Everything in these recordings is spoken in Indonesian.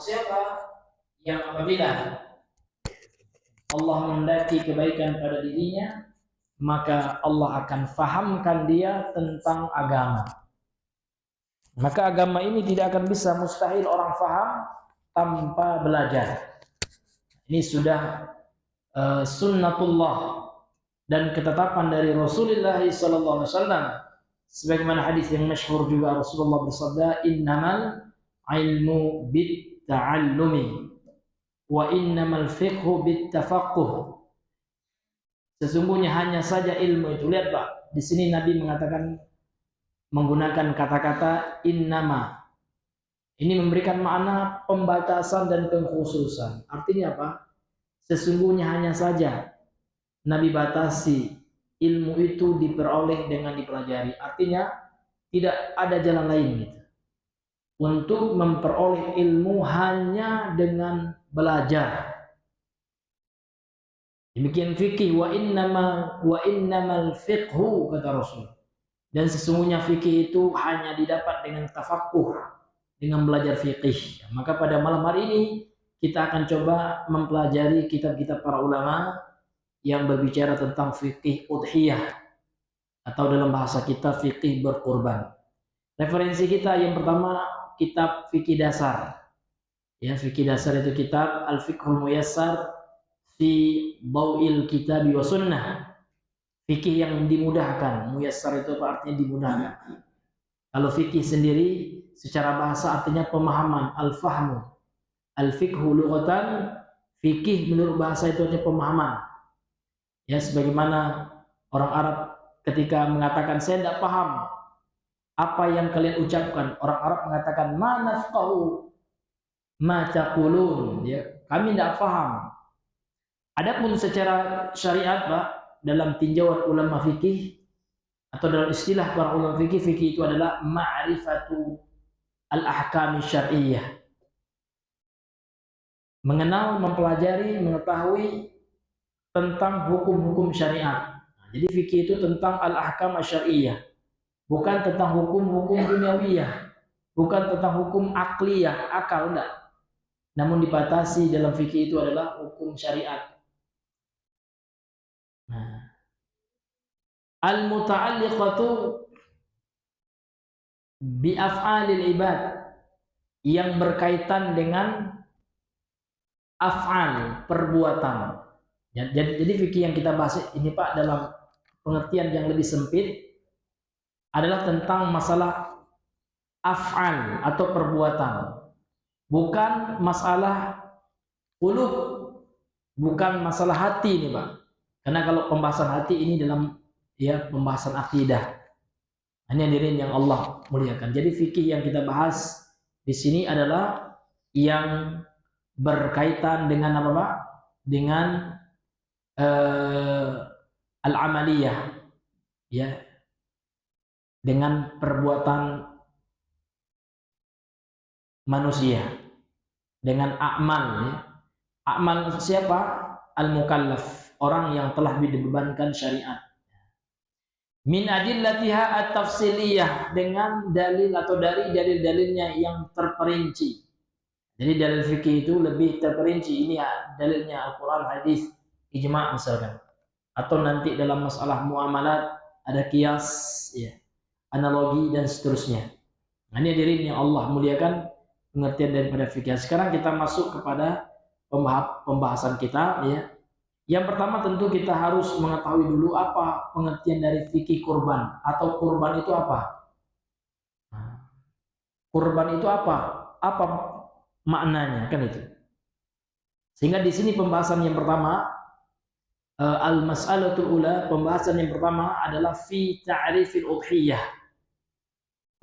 siapa yang apabila Allah menghendaki kebaikan pada dirinya, maka Allah akan fahamkan dia tentang agama. Maka agama ini tidak akan bisa, mustahil orang faham tanpa belajar. Ini sudah sunnatullah dan ketetapan dari Rasulullah SAW. Sebagaimana hadis yang masyhur juga, Rasulullah bersabda, innamal ilmu bit ta'allumi wa innamal fiqhu bit tafaqquh. Sesungguhnya hanya saja ilmu itu. Lihat Pak, di sini Nabi mengatakan, menggunakan kata-kata innama. Ini memberikan makna pembatasan dan pengkhususan. Artinya apa? Sesungguhnya hanya saja Nabi batasi ilmu itu diperoleh dengan dipelajari. Artinya tidak ada jalan lain gitu. Untuk memperoleh ilmu hanya dengan belajar. Demikian fikih, wa innamal fiqhu, kata Rasul. Dan sesungguhnya fikih itu hanya didapat dengan tafaqquh, dengan belajar fikih. Maka pada malam hari ini kita akan coba mempelajari kitab-kitab para ulama yang berbicara tentang fikih udhiyah, atau dalam bahasa kita fikih berkurban. Referensi kita yang pertama kitab fikih dasar. Ya, fikih dasar itu kitab Al-Fiqhul Muyassar fi Daw'il Kitabi wa Sunnah. Fikih yang dimudahkan. Muyassar itu apa artinya? Dimudahkan. Kalau fikih sendiri secara bahasa artinya pemahaman, al-fahmu. Al-fiqhu lughatan, fikih menurut bahasa itu artinya pemahaman. Ya, sebagaimana orang Arab ketika mengatakan saya tidak paham apa yang kalian ucapkan, orang Arab mengatakan ma nafqahu ma taqulun, ya, kami tidak paham. Adapun secara syariat, Pak, dalam tinjauan ulama fikih atau dalam istilah para ulama fikih, fikih itu adalah ma'rifatu al-ahkam syar'iyyah. Mengenal, mempelajari, mengetahui tentang hukum-hukum syariat. Nah, jadi fikih itu tentang al-ahkam syar'iyyah, bukan tentang hukum-hukum duniawiyah, bukan tentang hukum akliyah, akal, enggak. Namun dibatasi dalam fikih itu adalah hukum syariat. Nah, al-muta'alliqatu bi af'alil ibad, yang berkaitan dengan af'al, perbuatan. Jadi fikih yang kita bahas ini, Pak, dalam pengertian yang lebih sempit adalah tentang masalah af'al atau perbuatan, bukan masalah qulub, bukan masalah hati ini, Pak. Karena kalau pembahasan hati ini dalam pembahasan akidah. Hanya hadirin yang Allah muliakan. Jadi fikih yang kita bahas di sini adalah yang berkaitan dengan apa, Pak? Dengan al-amaliyah, ya, dengan perbuatan manusia, dengan a'mal, ya. A'mal siapa? Al-mukallaf, orang yang telah dibebankan syariat. Min adillatiha at-tafsiliyah, dengan dalil atau dari dalil-dalilnya yang terperinci. Jadi dalil fikih itu lebih terperinci. Ini ya, dalilnya Al-Quran, hadis, ijma' misalkan. Atau nanti dalam masalah muamalat ada qiyas, ya, analogi dan seterusnya. Nah, ini hadirin yang Allah muliakan pengertian daripada fikih. Sekarang kita masuk kepada pembahasan kita, ya. Yang pertama tentu kita harus mengetahui dulu apa pengertian dari fikih kurban, atau kurban itu apa. Kurban itu apa? Apa maknanya, kan itu. Sehingga di sini pembahasan yang pertama, al-mas'alatul ula, pembahasan yang pertama adalah fi ta'rifil udhiyah.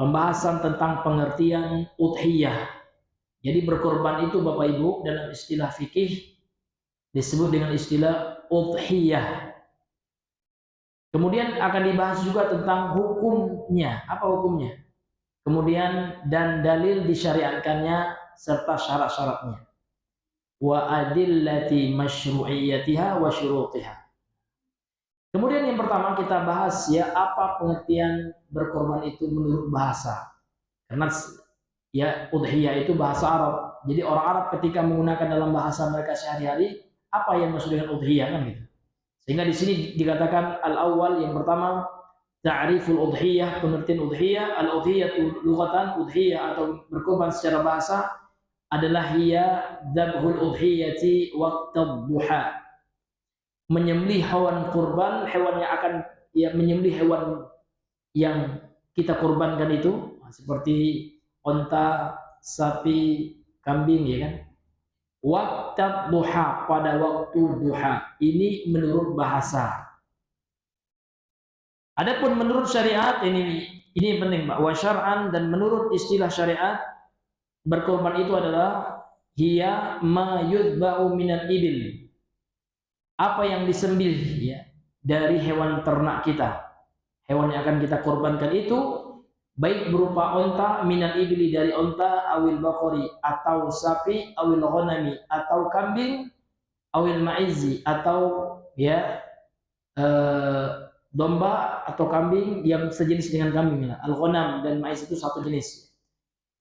Pembahasan tentang pengertian udhiyah. Jadi berkorban itu, Bapak Ibu, dalam istilah fikih disebut dengan istilah udhiyah. Kemudian akan dibahas juga tentang hukumnya, apa hukumnya. Kemudian dan dalil disyariatkannya serta syarat-syaratnya. Wa adillati masyru'iyyatiha wa syurutiha. Kemudian yang pertama kita bahas, ya, apa pengertian berkorban itu menurut bahasa. Karena ya udhiyah itu bahasa Arab, Jadi orang Arab ketika menggunakan dalam bahasa mereka sehari-hari, apa yang maksud dengan udhiyah kan gitu. Sehingga di sini dikatakan al-awwal yang pertama ta'riful udhiyah, pengertian udhiyah. Al-udhiyatu lughatan, udhiyah atau berkorban secara bahasa adalah hiya dzabhul udhiyati waqtad duha. Menyembelih hewan kurban, hewan yang akan menyembelih hewan yang kita kurbankan itu seperti onta, sapi, kambing ya kan. Waqtad duha, pada waktu duha. Ini menurut bahasa. Adapun menurut syariat ini penting Pak. Wa syar'an, dan menurut istilah syariat berkorban itu adalah hiya ma yudba'u minal ibil. Apa yang disembelih ya dari hewan ternak kita. Hewan yang akan kita korbankan itu baik berupa onta minal ibli, dari onta, awil bakori atau sapi, awil ghanami atau kambing, awil maizi atau ya domba atau kambing yang sejenis dengan kambing. Al-ghanam dan maiz itu satu jenis.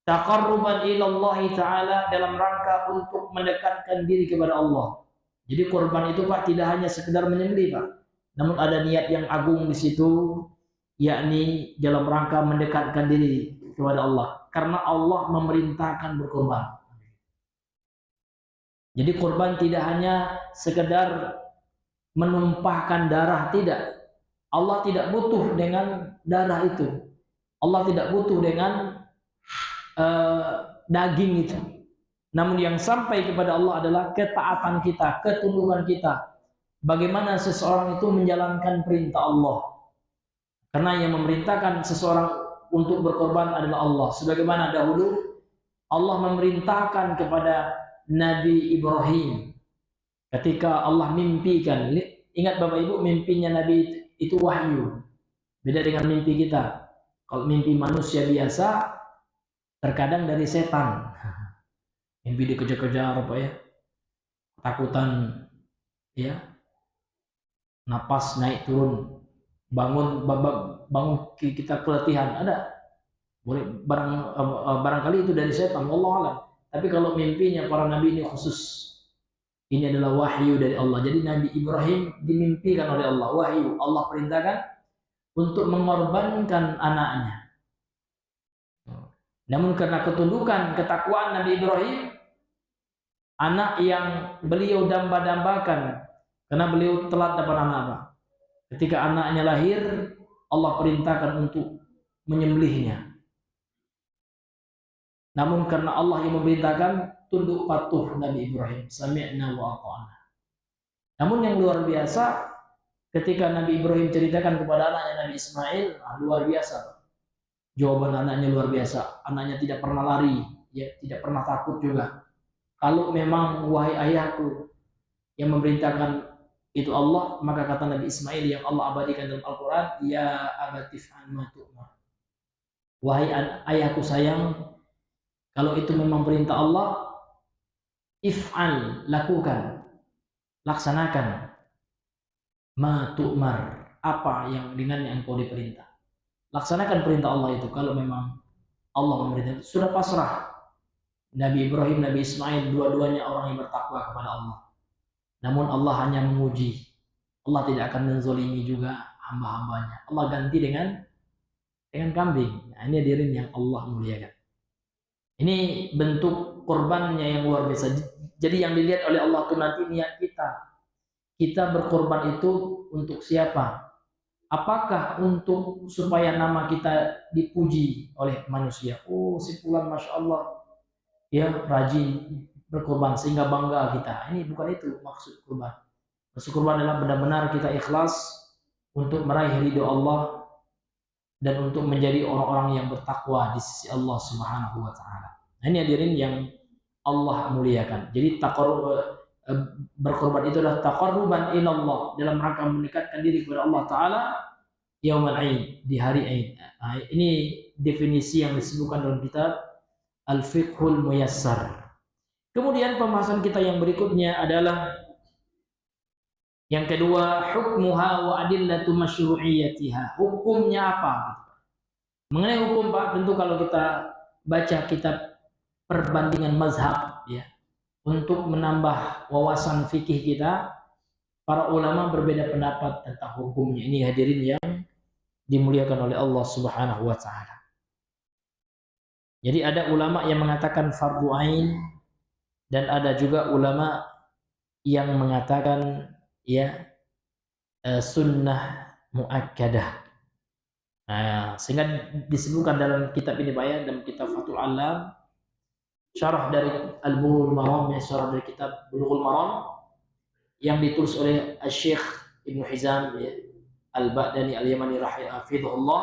Taqarruban ila Allah Ta'ala, dalam rangka untuk mendekatkan diri kepada Allah. Jadi korban itu Pak tidak hanya sekedar menyembelih Pak, namun ada niat yang agung di situ, yakni dalam rangka mendekatkan diri kepada Allah, karena Allah memerintahkan berkorban. Jadi korban tidak hanya sekedar menumpahkan darah, tidak. Allah tidak butuh dengan darah itu. Allah tidak butuh dengan daging itu. Namun yang sampai kepada Allah adalah ketaatan kita, ketundukan kita. Bagaimana seseorang itu menjalankan perintah Allah. Karena yang memerintahkan seseorang untuk berkorban adalah Allah. Sebagaimana dahulu Allah memerintahkan kepada Nabi Ibrahim ketika Allah mimpikan. Ingat Bapak Ibu, mimpinya Nabi itu wahyu. Beda dengan mimpi kita. Kalau mimpi manusia biasa, terkadang dari setan. Mimpi dikejar-kejar apa ya, ketakutan ya, napas naik turun, bangun kita keletihan, ada boleh barangkali itu dari setan, wallahu a'lam. Tapi kalau mimpinya para nabi ini khusus, ini adalah wahyu dari Allah. Jadi Nabi Ibrahim dimimpikan oleh Allah, wahyu. Allah perintahkan untuk mengorbankan anaknya. Namun karena ketundukan, ketakwaan Nabi Ibrahim, anak yang beliau damba-dambakan, karena beliau telat dapat anak Pak. Ketika anaknya lahir, Allah perintahkan untuk menyembelihnya. Namun karena Allah yang memerintahkan, tunduk patuh Nabi Ibrahim. Sami'na wa ata'na. Namun yang luar biasa, ketika Nabi Ibrahim ceritakan kepada anaknya Nabi Ismail, luar biasa. Jawaban anaknya luar biasa. Anaknya tidak pernah lari, ya, tidak pernah takut juga. Kalau memang wahai ayahku yang memerintahkan itu Allah, maka kata Nabi Ismail yang Allah abadikan dalam Al-Quran, ya abatif an ma tu'mar. Wahai ayahku sayang, kalau itu memang perintah Allah, if'al, lakukan, laksanakan, ma tu'mar, apa yang dengannya engkau diperintah. Laksanakan perintah Allah itu. Kalau memang Allah memerintah, sudah pasrah. Nabi Ibrahim, Nabi Ismail, dua-duanya orang yang bertakwa kepada Allah. Namun Allah hanya menguji. Allah tidak akan menzolimi juga hamba-hambanya. Allah ganti dengan kambing. Nah, ini hadirin yang Allah muliakan. Ini bentuk korbannya yang luar biasa. Jadi yang dilihat oleh Allah itu nanti niat kita. Kita berkorban itu untuk siapa? Apakah untuk supaya nama kita dipuji oleh manusia? Oh, si fulan masya Allah, ya rajin berkorban sehingga bangga kita. Ini bukan itu maksud kurban. Maksud kurban adalah benar-benar kita ikhlas untuk meraih ridho Allah dan untuk menjadi orang-orang yang bertakwa di sisi Allah Subhanahu wa Ta'ala. Nah, ini hadirin yang Allah muliakan. Jadi berkorban itu adalah taqarruban ila Allah, dalam rangka mendekatkan diri kepada Allah Ta'ala yaumul Aid, di hari Aid. Nah, ini definisi yang disebutkan dalam kitab Al-Fiqhul Muyassar. Kemudian pembahasan kita yang berikutnya adalah yang kedua, hukmuha wa adillatu masyru'iyyatiha. Hukumnya apa? Mengenai hukum Pak, tentu kalau kita baca kitab perbandingan mazhab ya, untuk menambah wawasan fikih kita, para ulama berbeda pendapat tentang hukumnya. Ini hadirin yang dimuliakan oleh Allah Subhanahu wa taala. Jadi ada ulama yang mengatakan fardu ain dan ada juga ulama yang mengatakan ya sunnah muakkadah. Nah, sehingga disebutkan dalam kitab ini Pak ya, dalam kitab Fathul Alam, syarah dari Al-Bulughul Maram, ya, syarah dari kitab Bulughul Maram yang ditulis oleh Syekh Ibnu Hizam ya, Al-Ba'dani Al-Yamani rahimahullah.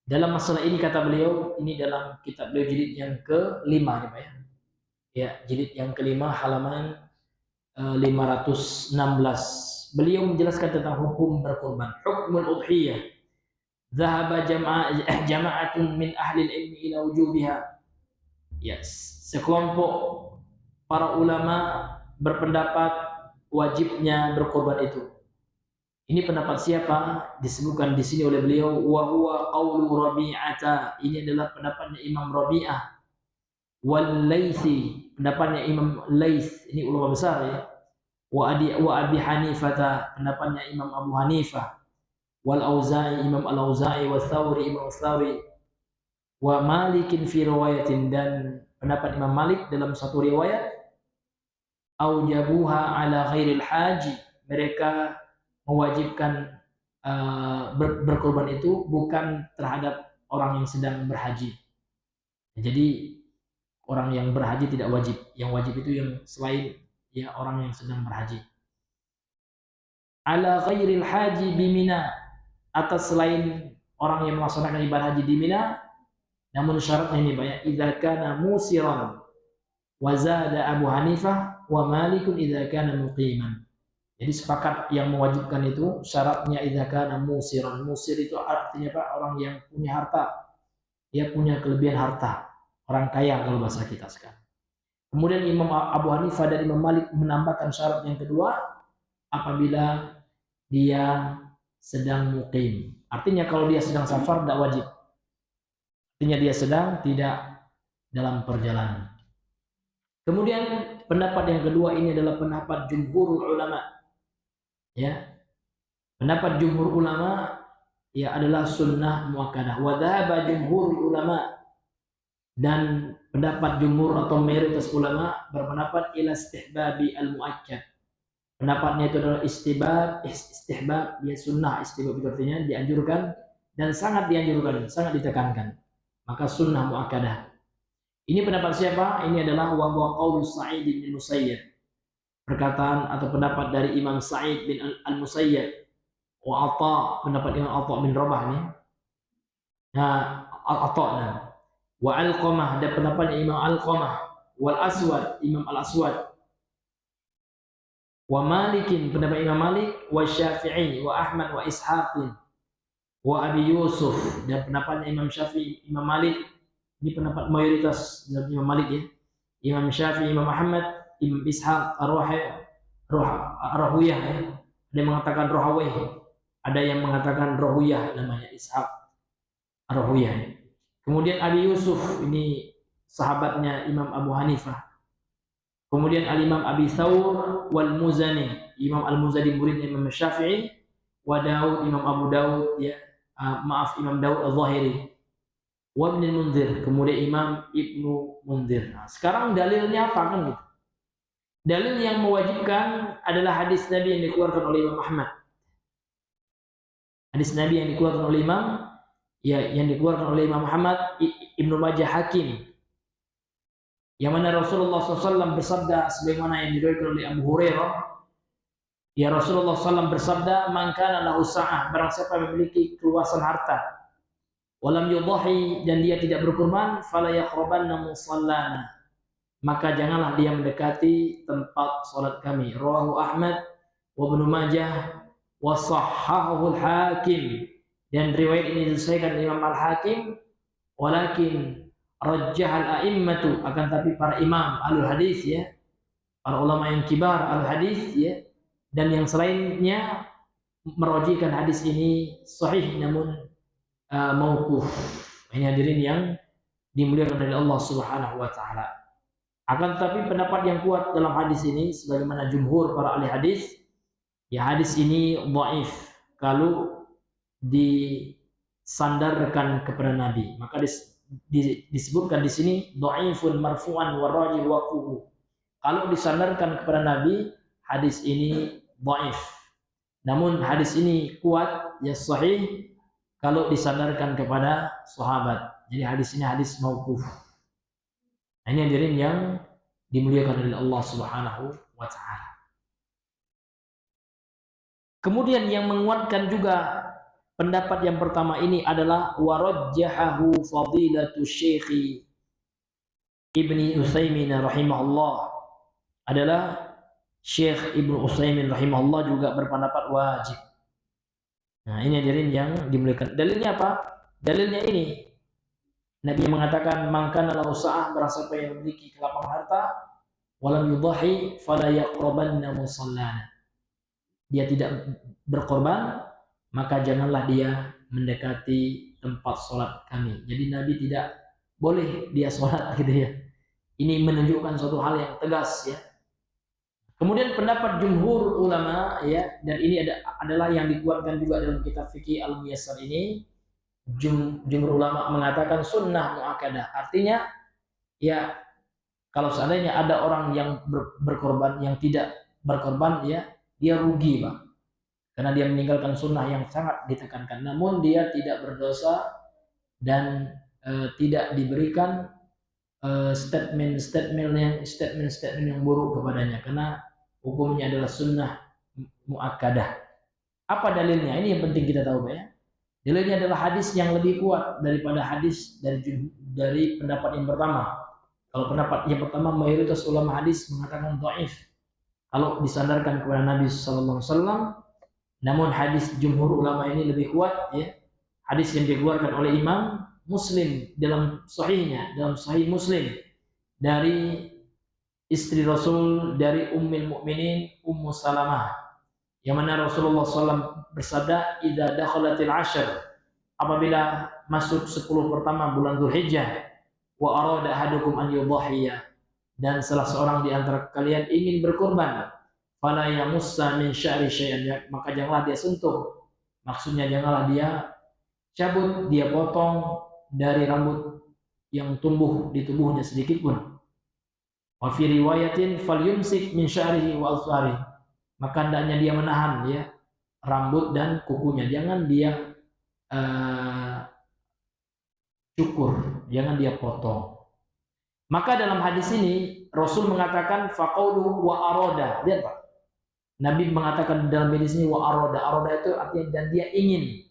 Dalam masalah ini kata beliau, ini dalam kitab beliau jilid yang kelima nih Pak ya. Ya, jilid yang kelima halaman 516. Beliau menjelaskan tentang hukum berkurban. Hukmul udhiyah. Dhahaba jama'atun min ahli ilmi ila wujubiha. Yes, sekelompok para ulama berpendapat wajibnya berkorban itu. Ini pendapat siapa? Disebutkan di sini oleh beliau, wa huwa qaulu Rabi'ata. Ini adalah pendapatnya Imam Rabi'ah. Wal Laitsi, pendapatnya Imam Laits, ini ulama besar ya. Wa Abi Hanifah, pendapatnya Imam Abu Hanifah. Wal Auza'i, Imam Al-Auza'i, wa Tsawri, Imam Tsawri. Wa Malikin fi riwayatin, dan pendapat Imam Malik dalam satu riwayat, aujabuha ala ghairil haji, mereka mewajibkan berkorban itu bukan terhadap orang yang sedang berhaji. Jadi orang yang berhaji tidak wajib, yang wajib itu yang selain ya orang yang sedang berhaji. Ala ghairil haji bimina, atas selain orang yang melaksanakan ibadah haji di Mina, namun syaratnya ini banyak, idza kana musiran wa zada Abu Hanifah wa Malikun idza kana muqiman. Jadi sepakat yang mewajibkan itu syaratnya idza kana musiran. Musir itu artinya Pak, orang yang punya harta. Dia punya kelebihan harta. Orang kaya kalau bahasa kita sekarang. Kemudian Imam Abu Hanifah dan Imam Malik menambahkan syarat yang kedua, apabila dia sedang muqim. Artinya kalau dia sedang safar tidak wajib. Artinya dia sedang tidak dalam perjalanan. Kemudian pendapat yang kedua ini adalah pendapat jumhur ulama. Ya, pendapat jumhur ulama ya adalah sunnah muakkadah. Wa dhahaba jumhur ulama, dan pendapat jumhur atau mayoritas ulama berpendapat ila istihbabi al-muakkad. Pendapatnya itu adalah istihbab ya sunnah. Istihbab itu artinya dianjurkan dan sangat dianjurkan, sangat ditekankan. Maka sunnah muakkadah. Ini pendapat siapa? Ini adalah wa qaulu Sa'id bin Musayyib. Perkataan atau pendapat dari Imam Sa'id bin Al-Musayyib, wa Atha, pendapat Imam Atha bin Rabah ini. Nah, Atha, wa Alqamah, dan pendapatnya Imam Alqamah, wal Aswad, Imam Al-Aswad, wa Malikin, pendapat Imam Malik, wa Syafi'i, wa Ahmad, wa Ishaqin, wa Abi Yusuf, dan pendapatnya Imam Syafi'i, Imam Malik. Ini pendapat mayoritas dari Imam Malik ya. Imam Syafi'i, Imam Ahmad, Imam Ishaq, Rahuyah ya. Ada yang mengatakan Rahawih, ada yang mengatakan Rahuyah, namanya Ishaq Rahuyah ya. Kemudian Abi Yusuf, ini sahabatnya Imam Abu Hanifah. Kemudian Al-Imam Abi Thawr wal Muzani, Imam Al-Muzani murid Imam Syafi'i, wa Daud, Imam Abu Daud ya, Imam Daud Al-Zahiri, wa Ibnu Munzir, kemudian Imam Ibnu Munzir. Nah, sekarang dalilnya apa kan gitu? Dalil yang mewajibkan adalah hadis Nabi yang dikeluarkan oleh Imam Ahmad. Hadis Nabi yang dikeluarkan oleh yang dikeluarkan oleh Imam Ahmad, Ibnu Majah, Hakim. Yang mana Rasulullah SAW bersabda sebagaimana yang diriwayatkan oleh Abu Hurairah. Ya, Rasulullah SAW bersabda, "Man kana lahu sa'ah", barang siapa memiliki keluasan harta, walam yudhahi, dan dia tidak berkurban, fala yaqrabanna musallana, maka janganlah dia mendekati tempat salat kami. Rawahu Ahmad wa Ibnu Majah wa shahhahu al-Hakim, dan riwayat ini disesuaikan Imam Al-Hakim, walakin rajjah al-a'immatu, akan tapi para imam al-hadis ya, para ulama yang kibar al-hadis ya, dan yang selainnya merajihkan hadis ini sahih namun mauquf. Ini hadirin yang dimuliakan oleh Allah Subhanahu wa taala. Akan tetapi pendapat yang kuat dalam hadis ini sebagaimana jumhur para ahli hadis, ya hadis ini dhaif kalau disandarkan kepada Nabi. Maka disebutkan di sini dhaifun marfu'an wa rajih waqfuhu. Kalau disandarkan kepada Nabi, hadis ini dhaif. Namun hadis ini kuat, ya sahih kalau disandarkan kepada sahabat. Jadi hadis ini hadis mauquf. Nah, ini hadirin yang dimuliakan oleh Allah Subhanahu wa taala. Kemudian yang menguatkan juga pendapat yang pertama ini adalah warajjahahu fadilatu Syekh Ibnu Utsaimin rahimahullah, adalah Syekh Ibnu Utsaimin rahimahullah juga berpendapat wajib. Nah, ini hadirin yang dimuliakan. Dalilnya apa? Dalilnya ini Nabi mengatakan mangkana lahu sa'ah, barang siapa yang memiliki kelapangan harta walam yudhahi fala yaqrabanna musallana, dia tidak berkorban maka janganlah dia mendekati tempat sholat kami. Jadi Nabi tidak boleh dia sholat gitu ya. Ini menunjukkan suatu hal yang tegas ya. Kemudian pendapat jumhur ulama ya, dan ini adalah yang dikuatkan juga dalam kitab fikih Al-Muyassar ini. Jumhur ulama mengatakan sunnah muakkadah, artinya ya kalau seandainya ada orang yang berkorban, yang tidak berkorban ya, dia rugi Pak, karena dia meninggalkan sunnah yang sangat ditekankan. Namun dia tidak berdosa dan tidak diberikan statement yang buruk kepadanya, karena hukumnya adalah sunnah muakkadah. Apa dalilnya? Ini yang penting kita tahu ya. Dalilnya adalah hadis yang lebih kuat daripada hadis dari pendapat yang pertama. Kalau pendapat yang pertama mayoritas ulama hadis mengatakan dhaif kalau disandarkan kepada Nabi sallallahu alaihi wasallam. Namun hadis jumhur ulama ini lebih kuat ya. Hadis yang dikeluarkan oleh Imam Muslim dalam sahihnya, dalam sahih Muslim, dari istri Rasul, dari Ummul Mukminin Ummu Salamah, yang mana Rasulullah SAW bersabda, "Idza dakhalatil ashr", apabila masuk 10 pertama bulan Dzulhijjah, "wa arada ahadukum an yudhhiya", dan salah seorang di antara kalian ingin berkurban, "fala yamussa min sya'ri syai'an", maka janganlah dia sentuh, maksudnya janganlah dia cabut, dia potong dari rambut yang tumbuh di tubuhnya sedikit pun. Wa fi riwayatin falyumsik min sya'rihi wa asfarihi, maka hendaknya dia menahan ya rambut dan kukunya, jangan dia cukur, jangan dia potong. Maka dalam hadis ini Rasul mengatakan faqauluhu wa arada. Lihat Pak, Nabi mengatakan dalam hadis ini wa arada. Arada itu artinya dan dia ingin.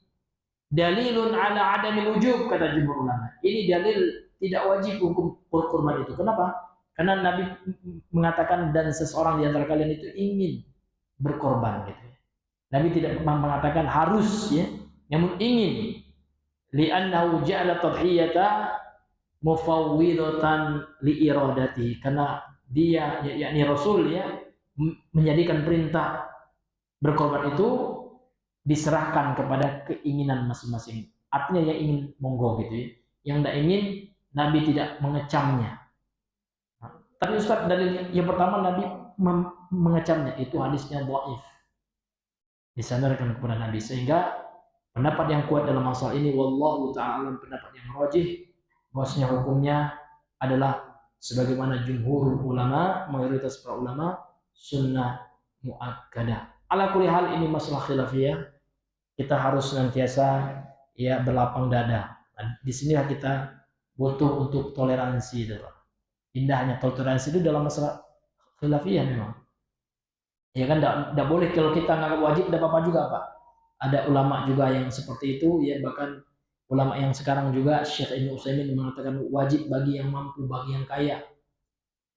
Dalilun ala adamil wujub, kata jumhur ulama. Ini dalil tidak wajib hukum kurban itu. Kenapa? Karena Nabi mengatakan dan seseorang di antara kalian itu ingin berkorban gitu. Nabi tidak mengatakan harus ya, namun ingin. Li'annahu ja'ala tadhiyata mufawwidatan li'iradatihi, karena dia yakni Rasul ya menjadikan perintah berkorban itu diserahkan kepada keinginan masing-masing. Artinya yang ingin monggo gitu ya. Yang tidak ingin Nabi tidak mengecamnya. Tapi Ustaz, dalil yang pertama Nabi mengecamnya, itu hadisnya dhaif, disandarkan kepada Nabi, sehingga pendapat yang kuat dalam masalah ini wallahu ta'ala pendapat yang rajih, bahwasanya hukumnya adalah sebagaimana jumhur ulama, mayoritas para ulama, sunnah muakkadah. Ala kulli hal ini masalah khilafiyah, kita harus senantiasa ya berlapang dada. Nah, di sinilah kita butuh untuk toleransi itu. Indahnya toleransi itu dalam masalah khilafiyah memang. Ya kan, tidak boleh kalau kita nggak wajib, tidak apa-apa juga Pak. Ada ulama juga yang seperti itu ya, bahkan ulama yang sekarang juga Syekh Ibnu Utsaimin mengatakan wajib bagi yang mampu, bagi yang kaya.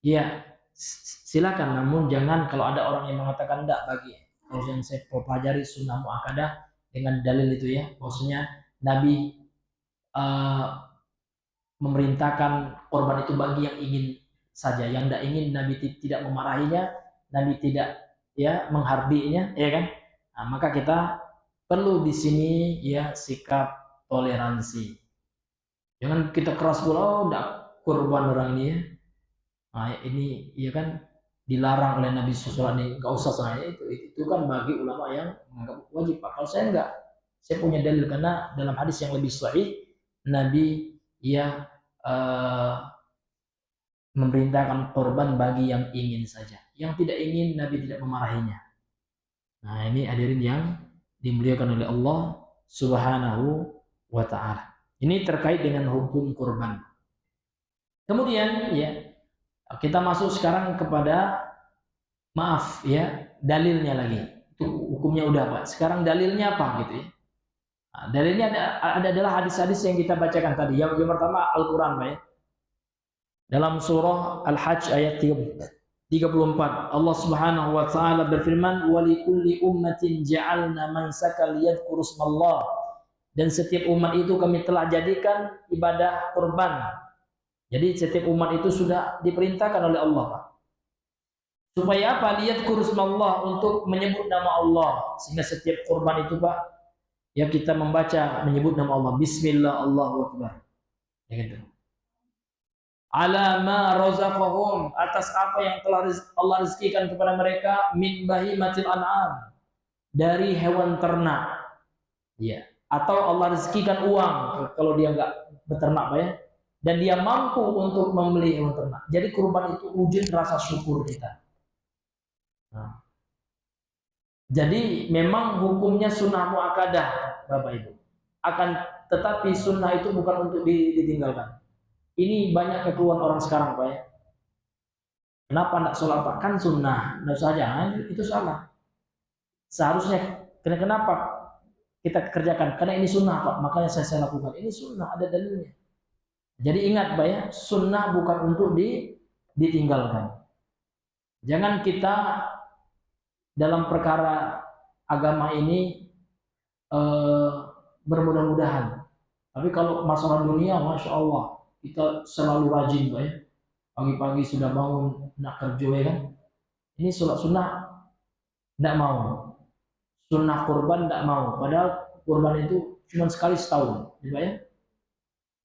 Ya, silakan, namun jangan kalau ada orang yang mengatakan tidak bagi. Kalau yang saya pelajari sunnah muakkadah dengan dalil itu ya, maksudnya Nabi memerintahkan korban itu bagi yang ingin saja, yang tidak ingin Nabi tidak memarahinya, Nabi tidak ya menghardinya, ya kan? Nah, maka kita perlu di sini ya sikap toleransi. Jangan kita keras pula, oh tidak korban orang ini ya. Nah, ini ya kan dilarang oleh Nabi SAW nih, nggak usah saya itu kan bagi ulama yang menganggap wajib Pak. Kalau saya enggak, saya punya dalil karena dalam hadis yang lebih sahih Nabi ya eh, memerintahkan korban bagi yang ingin saja. Yang tidak ingin Nabi tidak memarahinya. Nah, ini hadirin yang dimuliakan oleh Allah Subhanahu wa taala. Ini terkait dengan hukum kurban. Kemudian ya, kita masuk sekarang kepada maaf ya, dalilnya lagi. Itu hukumnya udah Pak. Sekarang dalilnya apa gitu ya. Nah, dalilnya ada adalah hadis-hadis yang kita bacakan tadi. Yang pertama Al-Qur'an Pak ya. Dalam surah Al-Hajj ayat 34 Allah Subhanahu wa taala berfirman walikulli ummatin ja'alna mansaka liyadhkuru ismallah dan setiap umat itu kami telah jadikan ibadah kurban. Jadi setiap umat itu sudah diperintahkan oleh Allah Pak. Supaya apa? Liyadhkuru ismallah untuk menyebut nama Allah. Sehingga setiap kurban itu Pak ya kita membaca menyebut nama Allah bismillah Allahu akbar. Ya gitu. Ala ma razaqahum atas apa yang telah Allah rezekikan kepada mereka min bahimatil an'am dari hewan ternak ya atau Allah rezekikan uang kalau dia enggak beternak Pak ya dan dia mampu untuk membeli hewan ternak jadi kurban itu wujud rasa syukur kita nah, jadi memang hukumnya sunnah muakkadah Bapak Ibu akan tetapi sunnah itu bukan untuk ditinggalkan. Ini banyak keluhan orang sekarang Pak ya. Kenapa tidak sholat Pak? Kan sunnah. Tidak usah jangan, itu salah. Seharusnya, kenapa kita kerjakan? Karena ini sunnah Pak, makanya saya lakukan. Ini sunnah, ada dalilnya. Jadi ingat Pak ya, sunnah bukan untuk ditinggalkan. Jangan kita dalam perkara agama ini bermudah-mudahan. Tapi kalau masalah dunia, Masya Allah, kita selalu rajin Pak ya. Pagi-pagi sudah bangun nak kerja ya kan. Ini sholat sunnah tidak mau. Sunnah kurban tidak mau. Padahal kurban itu cuma sekali setahun. Ya,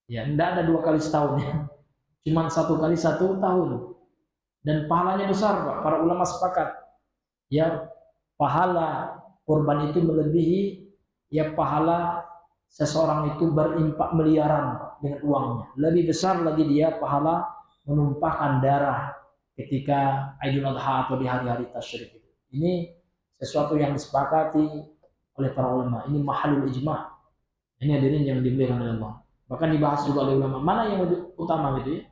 ya tidak ada 2 kali setahun ya. Cuma 1 kali 1 tahun. Dan pahalanya besar Pak. Para ulama sepakat. Ya pahala kurban itu melebihi ya pahala seseorang itu berimpak miliaran dengan uangnya. Lebih besar lagi dia pahala menumpahkan darah ketika Idul Adha atau di hari-hari tasyrik itu. Ini sesuatu yang disepakati oleh para ulama. Ini mahalul ijma'. Ini hadirin yang dimuliakan oleh Allah. Bahkan dibahas juga oleh ulama. Mana yang utama gitu ya?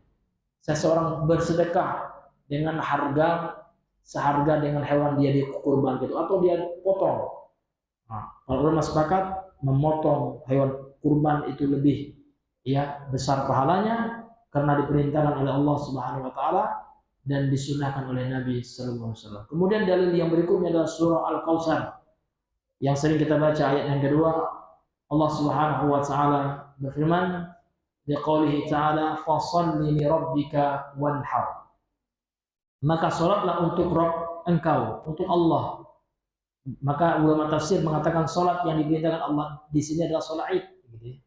Seseorang bersedekah dengan harga seharga dengan hewan dia dikurban gitu atau dia potong. Nah, para ulama sepakat memotong hewan kurban itu lebih ya besar pahalanya karena diperintahkan oleh Allah Subhanahu wa taala dan disunahkan oleh Nabi sallallahu alaihi wasallam. Kemudian dalil yang berikutnya adalah surah Al-Kautsar yang sering kita baca ayat yang kedua. Allah Subhanahu wa taala berfirman di qoulihi ta'ala fashalli li rabbika wanhar. Maka salatlah untuk Rabb engkau, untuk Allah. Maka ulama tafsir mengatakan salat yang diperintahkan Allah di sini adalah salat Id gitu.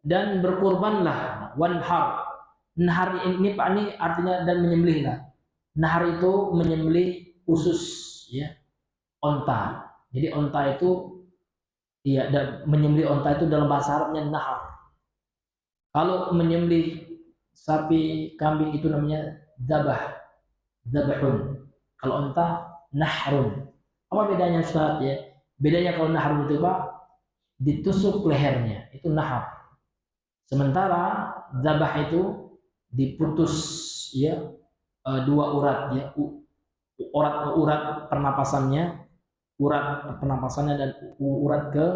Dan berkurbanlah wanhar. Nahar ini Pak ini artinya dan menyembelihlah. Nahar itu menyembelih usus ya, onta. Jadi onta itu ya dan menyembelih onta itu dalam bahasa Arabnya nahar. Kalau menyembelih sapi, kambing itu namanya dzabah. Dzabhun. Kalau onta nahrun. Apa bedanya Ustaz ya? Bedanya kalau nahrun itu Pak ditusuk lehernya, itu nahar. Sementara dzabah itu diputus ya 2 urat ya urat pernapasannya dan urat ke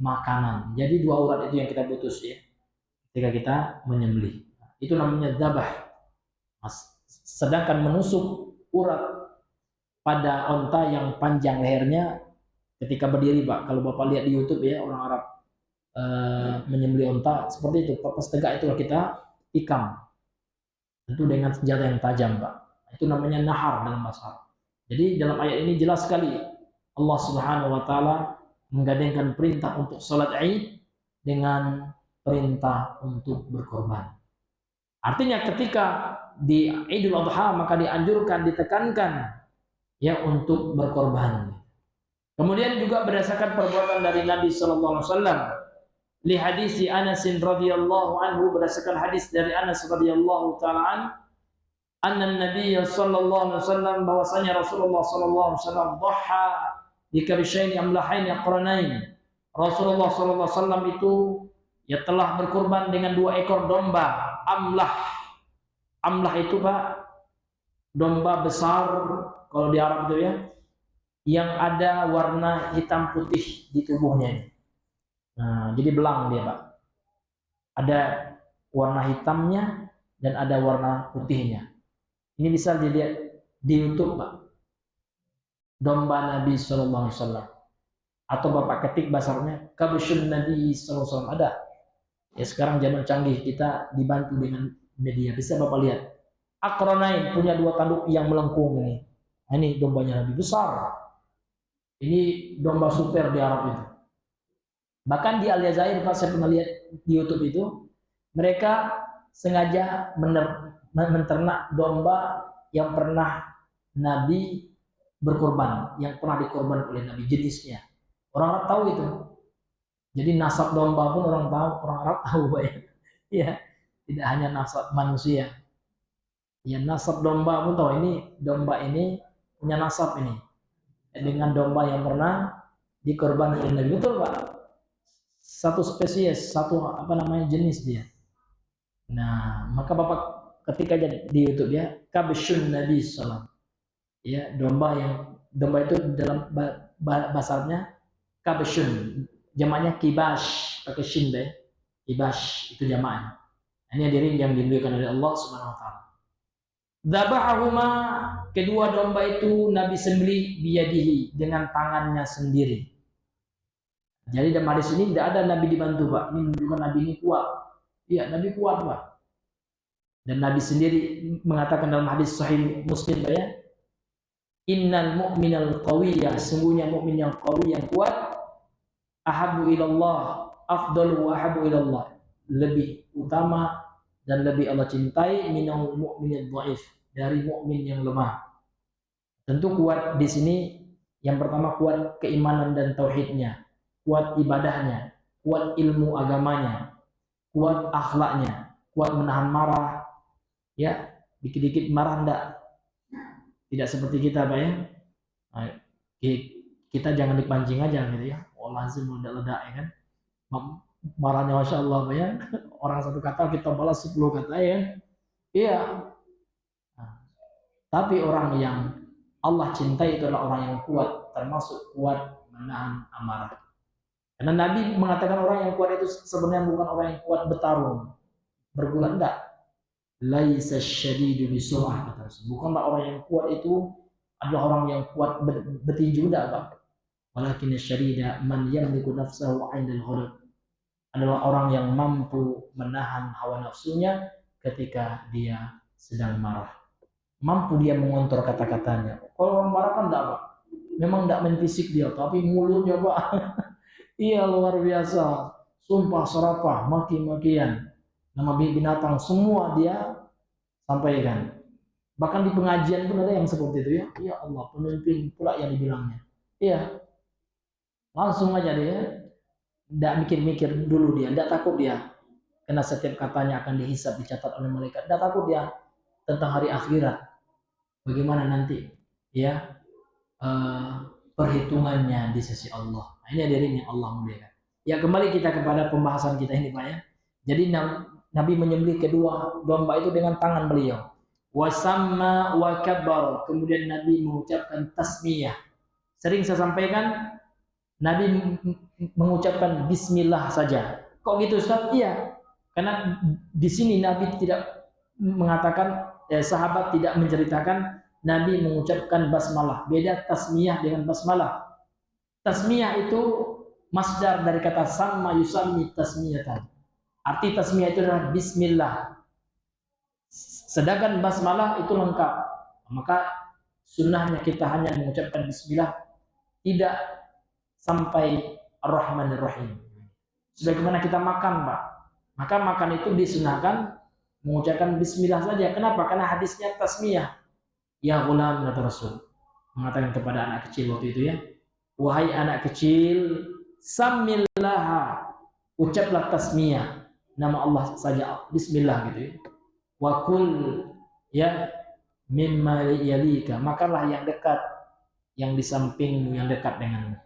makanan. Jadi 2 urat itu yang kita putus ya ketika kita menyembelih. Itu namanya dzabah. Sedangkan menusuk urat pada onta yang panjang lehernya ketika berdiri Pak. Kalau Bapak lihat di YouTube ya orang Arab menyembelih onta seperti itu. Pas tegak itulah kita ikam. Tentu dengan senjata yang tajam Pak. Itu namanya nahar dalam bahasa Arab. Jadi dalam ayat ini jelas sekali Allah Subhanahu wa taala menggandengkan perintah untuk salat Id dengan perintah untuk berkorban. Artinya ketika di Idul Adha maka dianjurkan, ditekankan ya untuk berkorban. Kemudian juga berdasarkan perbuatan dari Nabi sallallahu alaihi wasallam, li hadis Anas radhiyallahu anhu, berdasarkan hadis dari Anas radhiyallahu taala anna Nabi sallallahu alaihi wasallam, bahwasanya Rasulullah sallallahu alaihi wasallam dhaha bi kabshaini amlahain aqranain. Rasulullah sallallahu alaihi wasallam itu ya telah berkurban dengan 2 ekor domba amlah. Amlah itu Pak, domba besar kalau di Arab itu ya, yang ada warna hitam putih di tubuhnya. Nah, jadi belang dia Pak. Ada warna hitamnya dan ada warna putihnya. Ini bisa dilihat di YouTube Pak. Domba Nabi Sallallahu Alaihi Wasallam. Atau Bapak ketik basarnya Kabsyun Nabi Sallallahu Alaihi Wasallam, ada. Ya sekarang zaman canggih, kita dibantu dengan media, bisa Bapak lihat. Aqranain, punya 2 tanduk yang melengkung ini. Nah, ini dombanya lebih besar. Ini domba super di Arab itu. Bahkan di Al-Jazair, Pak, saya pernah lihat di YouTube itu, mereka sengaja menternak domba yang pernah Nabi berkorban, yang pernah dikorban oleh Nabi, jenisnya. Orang Arab tahu itu. Jadi nasab domba pun orang tahu, orang Arab tahu ya. Ya, tidak hanya nasab manusia. Ya, nasab domba pun tahu, ini domba ini punya nasab ini dengan domba yang pernah dikorban oleh Nabi. Betul Pak, satu spesies, satu jenis dia. Nah, maka Bapak ketika di YouTube ya Kabsyun Nabi Sallam, ya domba itu dalam bahasanya Kabsyun, jamaknya kibash, pakai shin deh, kibash itu jamaknya. Ini hadirin yang dimuliakan oleh Allah Subhanahu Wa Taala. Dzabahahuma, kedua domba itu Nabi sembelih biyadihi, dengan tangannya sendiri. Jadi dalam hadis ini tidak ada Nabi dibantu Pak. Ini menunjukkan Nabi ini kuat. Iya, Nabi kuat Pak. Dan Nabi sendiri mengatakan dalam hadis Sahih Muslim Pak ya, innal mu'minal qawiyya, sungguhnya mukmin yang qawi, yang kuat, ahabbu ilallah, afdalu wa ahabbu ilallah, lebih utama dan lebih Allah cintai minal mu'minil dhaif, dari mukmin yang lemah. Tentu kuat di sini yang pertama kuat keimanan dan tauhidnya, kuat ibadahnya, kuat ilmu agamanya, kuat akhlaknya, kuat menahan marah, ya dikit-dikit marah tidak seperti kita Pak ya. Nah, kita jangan dipancing aja gitu ya, lazim meledak-ledak ya kan, marahnya Masya Allah Pak ya, orang satu kata kita balas 10 kata ya. Iya. Nah, tapi orang yang Allah cintai itu adalah orang yang kuat, termasuk kuat menahan amarah. Karena Nabi mengatakan orang yang kuat itu sebenarnya bukan orang yang kuat bertarung, bergulat, enggak. Laisa syadidu bisur'ah, kata Rasul. Bukanlah orang yang kuat itu adalah orang yang kuat bertinju, enggak Pak. Walakin syadida man yamliku nafsahu 'indal ghadab, adalah orang yang mampu menahan hawa nafsunya ketika dia sedang marah. Mampu dia mengontrol kata-katanya. Kalau orang marah kan enggak Pak. Memang enggak main fisik dia, tapi mulutnya Pak. Iya, luar biasa. Sumpah serapah, maki-makian, nama binatang semua dia sampaikan. Bahkan di pengajian pun ada yang seperti itu ya. Ya Allah, pemimpin pula yang dibilangnya. Iya. Langsung aja dia, enggak mikir-mikir dulu dia, enggak takut dia. Karena setiap katanya akan dihisab, dicatat oleh malaikat. Enggak takut dia tentang hari akhirat. Bagaimana nanti ya perhitungannya di sisi Allah. Nah, ini hadirin yang Allah muliakan. Ya, kembali kita kepada pembahasan kita ini Pak ya. Jadi Nabi menyembelih kedua domba itu dengan tangan beliau. Wasamma wa kabbar, kemudian Nabi mengucapkan tasmiyah. Sering saya sampaikan Nabi mengucapkan bismillah saja. Kok gitu Ustaz? Iya. Karena di sini Nabi tidak mengatakan, sahabat tidak menceritakan Nabi mengucapkan basmalah. Beda tasmiyah dengan basmalah. Tasmiyah itu masdar dari kata sama yusammi tasmiyatan. Arti tasmiyah itu adalah bismillah. Sedangkan basmalah itu lengkap. Maka sunnahnya kita hanya mengucapkan bismillah, tidak sampai ar-Rahmanir Rahim. Sebagaimana kita makan Pak. Maka makan itu disunahkan mengucapkan bismillah saja. Kenapa? Karena hadisnya tasmiyah. Ya ghulam, kata Rasul mengatakan kepada anak kecil waktu itu ya, wahai anak kecil, samillah, ucaplah tasmiyah, nama Allah saja, bismillah gitu ya. Wa kul, ya, mimma yalika, makanlah yang dekat, yang di sampingmu, yang dekat denganmu.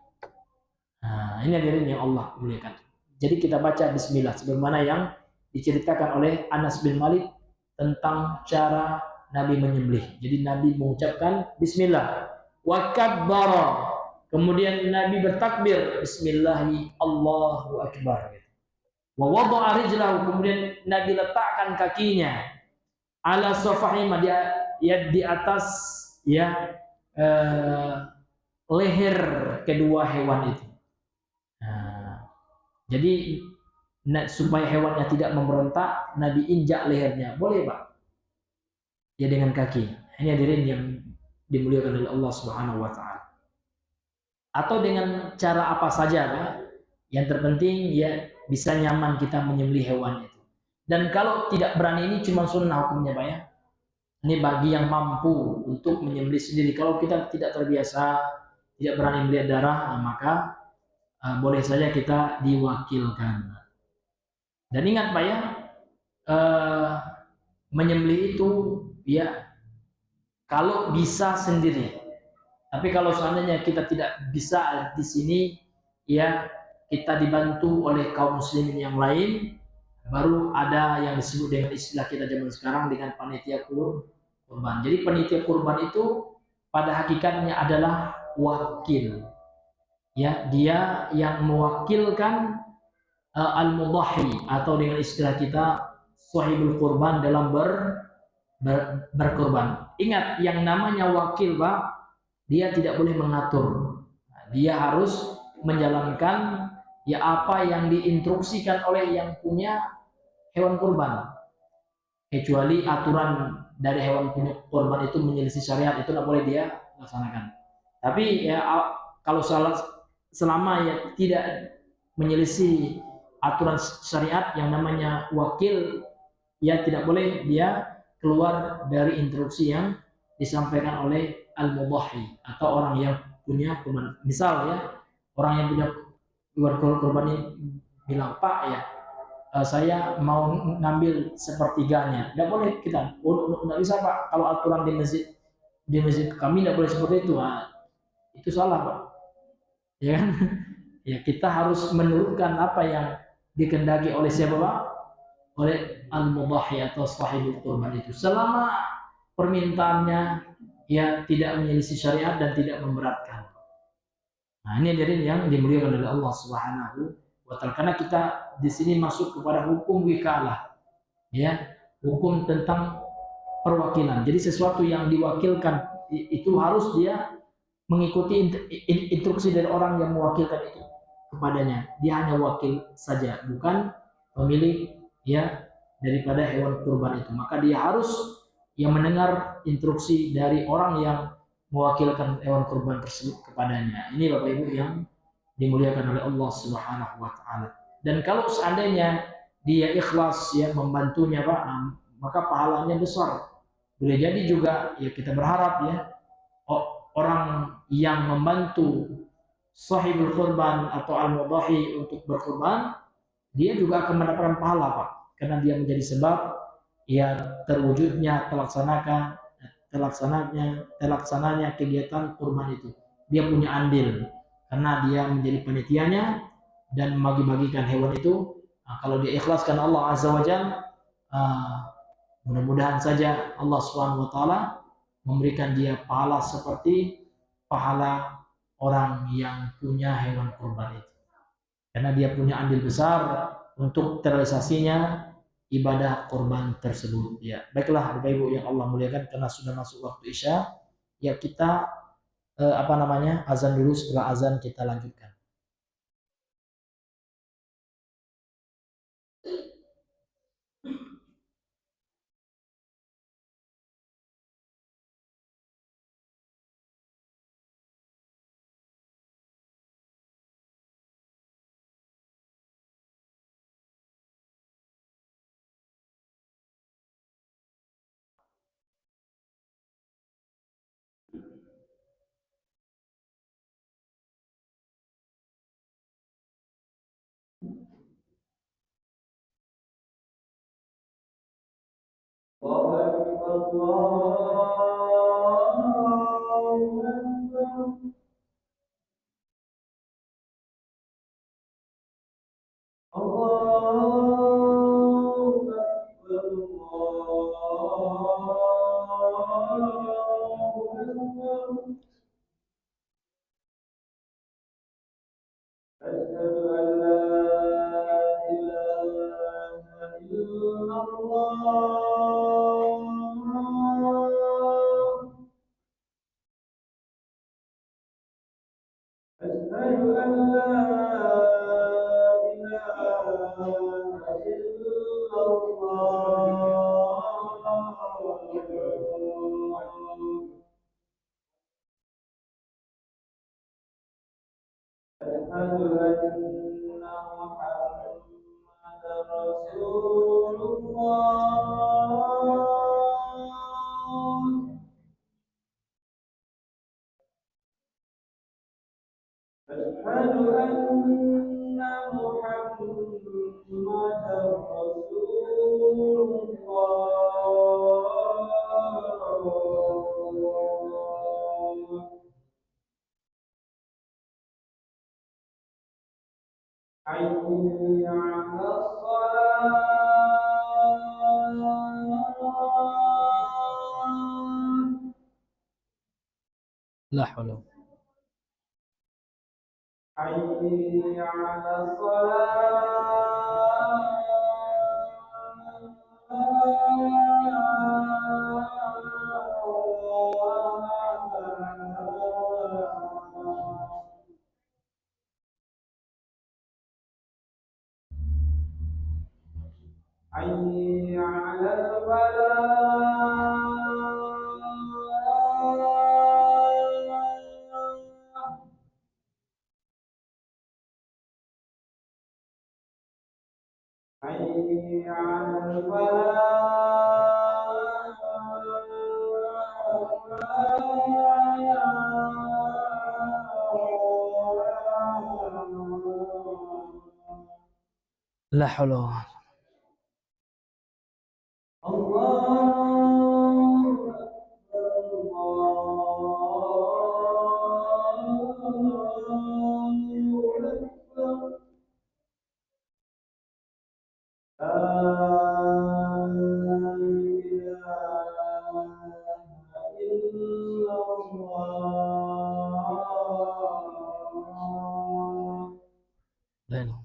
Nah, ini hadirin yang Allah muliakan. Jadi kita baca bismillah sebagaimana yang diceritakan oleh Anas bin Malik tentang cara Nabi menyembelih. Jadi Nabi mengucapkan bismillah wa kabbara. Kemudian Nabi bertakbir bismillahi Allahu akbar. Wa wada'a rijlahu, kemudian Nabi letakkan kakinya ala safahima, di atas ya leher kedua hewan itu. Nah, jadi supaya hewannya tidak memberontak, Nabi injak lehernya. Boleh Pak? Ya dengan kaki. Ini hadirin yang dimuliakan oleh Allah Subhanahu wa taala. Atau dengan cara apa saja Pak? Yang terpenting ya bisa nyaman kita menyembelih hewan itu. Dan kalau tidak berani, ini cuma sunnah hukumnya Pak ya. Ini bagi yang mampu untuk menyembelih sendiri. Kalau kita tidak terbiasa, tidak berani melihat darah, maka boleh saja kita diwakilkan. Dan ingat Pak ya, menyembelih itu ya kalau bisa sendiri. Tapi kalau seandainya kita tidak bisa di sini, ya kita dibantu oleh kaum muslimin yang lain. Baru ada yang disebut dengan istilah kita zaman sekarang dengan panitia kurban. Jadi panitia kurban itu pada hakikatnya adalah wakil. Ya, dia yang mewakilkan al-mudhahi, atau dengan istilah kita sahibul kurban dalam berkurban. Ingat, yang namanya wakil Pak, dia tidak boleh mengatur. Dia harus menjalankan ya apa yang diinstruksikan oleh yang punya hewan kurban. Kecuali aturan dari hewan punya kurban itu menyelisih syariat, itu tidak boleh dia laksanakan. Tapi ya kalau selama ya tidak menyelisih aturan syariat, yang namanya wakil ya tidak boleh dia keluar dari instruksi yang disampaikan oleh al-mudhahi atau orang yang punya kurban. Misal ya, orang yang punya kurban ini bilang, Pak ya, saya mau ngambil sepertiganya. Tidak boleh kita, tidak bisa Pak. Kalau aturan di masjid kami tidak boleh seperti itu. Nah, itu salah Pak. Ya kan? Ya kita harus menurutkan apa yang dikehendaki oleh siapa Pak? Oleh al-mudhahi atau sahibul kurban itu. Selama permintaannya ya tidak menyelisih syariat dan tidak memberatkan. Nah, ini hadirin yang dimuliakan oleh Allah Subhanahu wa taala. Karena kita di sini masuk kepada hukum wikalah. Ya, hukum tentang perwakilan. Jadi sesuatu yang diwakilkan itu harus dia mengikuti instruksi dari orang yang mewakilkan itu kepadanya. Dia hanya wakil saja, bukan pemilik ya daripada hewan kurban itu. Maka dia harus yang mendengar instruksi dari orang yang mewakilkan hewan kurban tersebut kepadanya. Ini Bapak Ibu yang dimuliakan oleh Allah Subhanahu wa taala. Dan kalau seandainya dia ikhlas ya membantunya Pak, maka pahalanya besar. Boleh jadi juga ya kita berharap ya orang yang membantu sahibul kurban atau al-mudhahi untuk berkurban, dia juga akan mendapatkan pahala Pak, karena dia menjadi sebab ya terlaksananya kegiatan kurban itu. Dia punya andil karena dia menjadi panitianya dan membagi-bagikan hewan itu. Nah, kalau dia ikhlaskan Allah Azza wa Jalla, mudah-mudahan saja Allah Subhanahu wa taala memberikan dia pahala seperti pahala orang yang punya hewan kurban itu. Karena dia punya andil besar untuk terrealisasinya ibadah kurban tersebut. Ya, baiklah Bapak Ibu yang Allah muliakan, karena sudah masuk waktu Isya, ya kita azan dulu, setelah azan kita lanjutkan. La haula. La haula. La ilaha.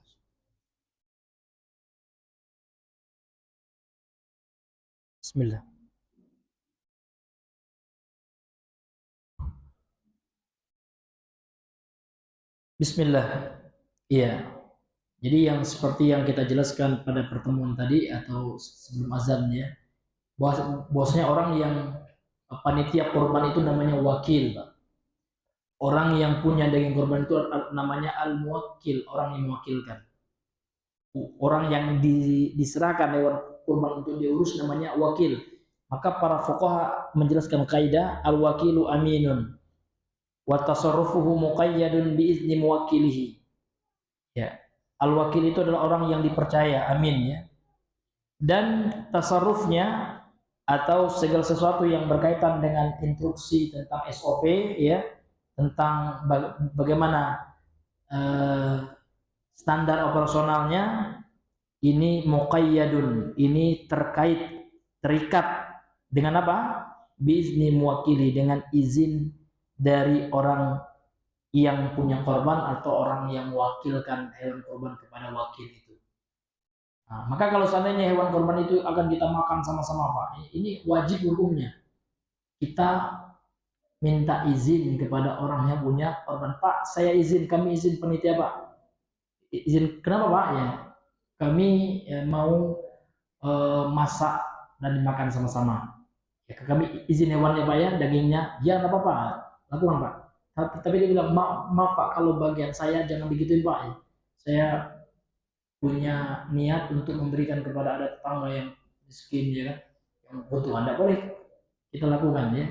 Bismillah. Bismillah. Iya. Jadi yang seperti yang kita jelaskan pada pertemuan tadi atau sebelum azan ya, bahwasanya orang yang panitia korban itu namanya wakil, Pak. Orang yang punya daging korban itu namanya al-muwakkil, orang yang mewakilkan. Orang yang diserahkan hewan kurban untuk diurus namanya wakil. Maka para fuqaha menjelaskan kaidah al-wakilu aminun wa tasarrufuhu muqayyadun bi izni muwakkilihi. Ya. Al-wakil itu adalah orang yang dipercaya, amin ya. Dan tasarrufnya atau segala sesuatu yang berkaitan dengan instruksi tentang SOP ya, tentang bagaimana standar operasionalnya ini muqayyadun, ini terikat dengan apa? Biizni muwakili, dengan izin dari orang yang punya korban atau orang yang mewakilkan hewan korban kepada wakil itu. Nah, maka kalau seandainya hewan korban itu akan kita makan sama-sama Pak, ini wajib hukumnya. Kita minta izin kepada orang yang punya korban. Pak, saya izin, kami izin panitia Pak. Izin kenapa Pak? Ya, kami mau masak dan dimakan sama-sama. Ya, kami izin hewannya Pak ya, dagingnya, ya nggak apa-apa, lakukan Pak. Tapi dia bilang, maaf Pak, kalau bagian saya jangan digituin Pak. Ya. Saya punya niat untuk memberikan kepada ada tetangga yang miskin ya kan, yang butuh, Anda boleh kita lakukan ya.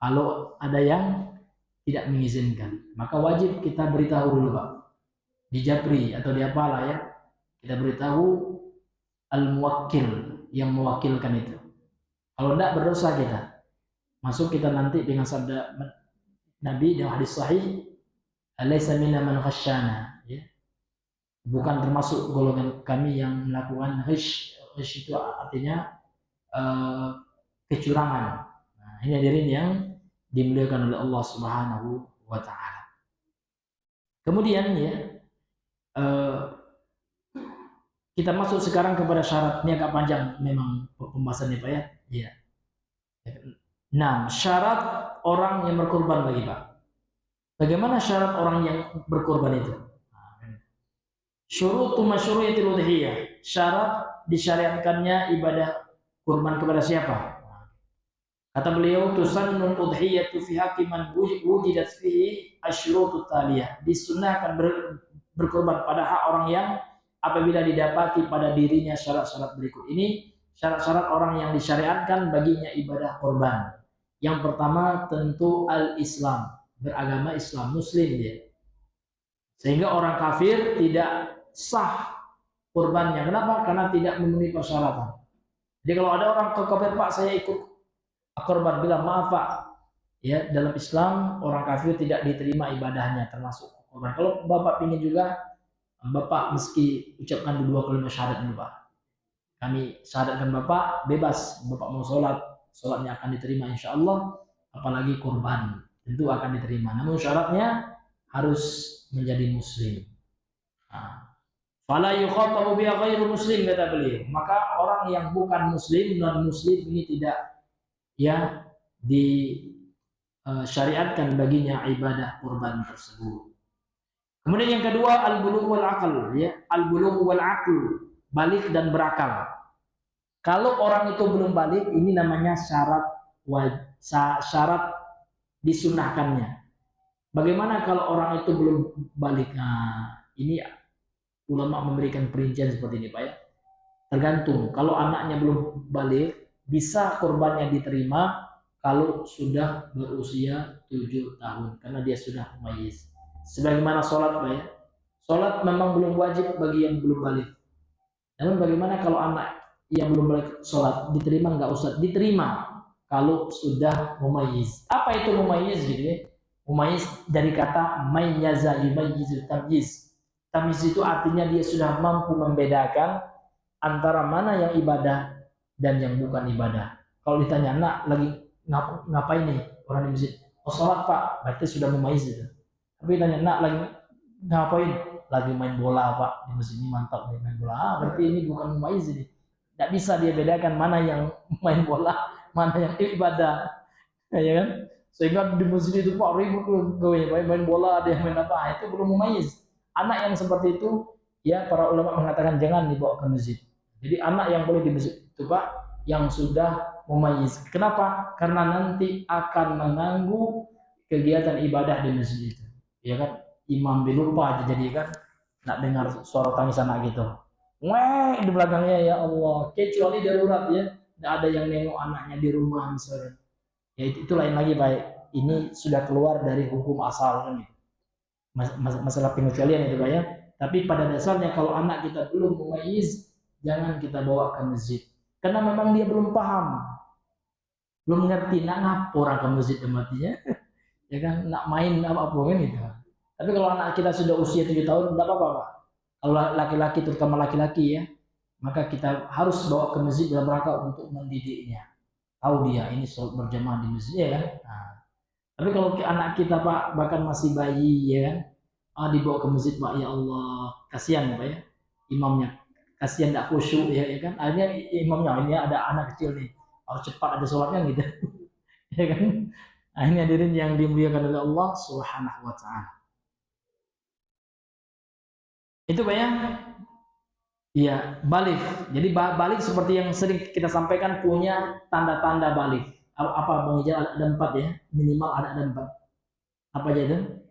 Kalau ada yang tidak mengizinkan, maka wajib kita beritahu dulu Pak, di Japri atau di apalah ya, kita beritahu al-muwakkil yang mewakilkan itu. Kalau tidak berdosa kita. Masuk kita nanti dengan sabda Nabi dalam hadis sahih, "Alaysa minna man ghasyana." Ya. Bukan termasuk golongan kami yang melakukan ghish. Ghish itu artinya kecurangan. Nah, ini hadirin yang dimuliakan oleh Allah Subhanahu wa taala. Kemudian ya kita masuk sekarang kepada syarat. Ini agak panjang memang pembahasannya Pak ya. Iya. Nah, syarat orang yang berkorban lagi Pak. Bagaimana syarat orang yang berkorban itu? Syurutu masyru'iyatil udhiyah. Syarat disyariatkannya ibadah kurban kepada siapa? Kata beliau, tusannul udhiyatu fi haqqi man wujidat fihi asyurutut taliyah. Disunnahkan berkorban pada hak orang yang apabila didapati pada dirinya syarat-syarat berikut ini. Syarat-syarat orang yang disyariatkan baginya ibadah korban. Yang pertama tentu al-Islam, beragama Islam, Muslim dia. Sehingga orang kafir tidak sah kurbannya. Kenapa? Karena tidak memenuhi persyaratan. Jadi kalau ada orang ke kafir, Pak saya ikut korban, bilang maaf Pak, ya dalam Islam orang kafir tidak diterima ibadahnya termasuk korban. Kalau Bapak ingin juga, Bapak meski ucapkan dua kalimat syahadat dulu Pak. Kami syahadatkan Bapak, bebas. Bapak mau sholat, sholatnya akan diterima insya Allah. Apalagi korban, tentu akan diterima. Namun syaratnya harus menjadi Muslim. Fala yukhatabu bi ghairu muslim, kata beliau. Maka orang yang bukan Muslim, non Muslim ini tidak ya disyariatkan baginya ibadah kurban tersebut. Kemudian yang kedua al-bulugh wal aql, ya, al-bulugh wal aql, balik dan berakal. Kalau orang itu belum balik, ini namanya syarat disunahkannya. Bagaimana kalau orang itu belum balik? Nah, ini ulama memberikan perincian seperti ini Pak ya. Tergantung, kalau anaknya belum balik, bisa kurbannya diterima kalau sudah berusia 7 tahun, karena dia sudah mumayyiz. Sebagaimana sholat Pak ya. Sholat memang belum wajib bagi yang belum balik. Namun bagaimana kalau anak yang belum balik sholat, diterima nggak usah? Diterima kalau sudah mumayyiz. Apa itu mumayyiz gitu ya? Mumayyiz dari kata mayyaza yumayyizu tamyiz. Tamyiz itu artinya dia sudah mampu membedakan antara mana yang ibadah dan yang bukan ibadah. Kalau ditanya, nak lagi ngapain nih orang di masjid? Oh sholat Pak, berarti sudah mumayyiz itu. Tapi ditanya, nak lagi ngapain? Lagi main bola Pak, di masjid ini mantap nih main bola. Berarti ini bukan mumayyiz ini. Tidak bisa dia bedakan mana yang main bola, mana yang ibadah, ya kan? Sehingga di masjid itu Pak ribut main bola, dia main apa? Itu belum mumayyiz. Anak yang seperti itu, ya para ulama mengatakan jangan dibawa ke masjid. Jadi anak yang boleh di masjid itu Pak, yang sudah mumayyiz. Kenapa? Karena nanti akan mengganggu kegiatan ibadah di masjid itu. Ya kan? Imam lupa aja jadi kan, nak dengar suara tangis anak gitu. Wah di belakangnya ya Allah. Kecuali darurat ya, tidak ada yang nengok anaknya di rumah misalnya. Ya itu lain lagi Pak. Ini sudah keluar dari hukum asal kan gitu. Masalah pengecualian itu Pak ya. Tapi pada dasarnya kalau anak kita belum mumayyiz, jangan kita bawa ke masjid. Karena memang dia belum paham. Belum ngerti nak ngapa orang ke masjid matinya. Ya kan, nak main apa kan gitu. Tapi kalau anak kita sudah usia 7 tahun, tidak apa-apa Pak. Kalau laki-laki, terutama laki-laki ya, maka kita harus bawa ke masjid dalam rangka untuk mendidiknya. Tahu dia ini sholat berjamaah di masjid ya kan. Nah, tapi kalau anak kita Pak bahkan masih bayi ya kan, dibawa ke masjid Pak, ya Allah kasihan Pak ya, imamnya kasihan tidak khusyuk ya kan. Akhirnya imamnya ini ada anak kecil nih, harus cepat ada sholatnya gitu. Ya kan. Akhirnya hadirin yang dimuliakan oleh Allah Subhanahu wa taala. Itu Pak ya. Iya, balik. Jadi balik seperti yang sering kita sampaikan punya tanda-tanda balik. Apa Bang Ijal, ada 4 ya, minimal ada 4. Apa aja itu?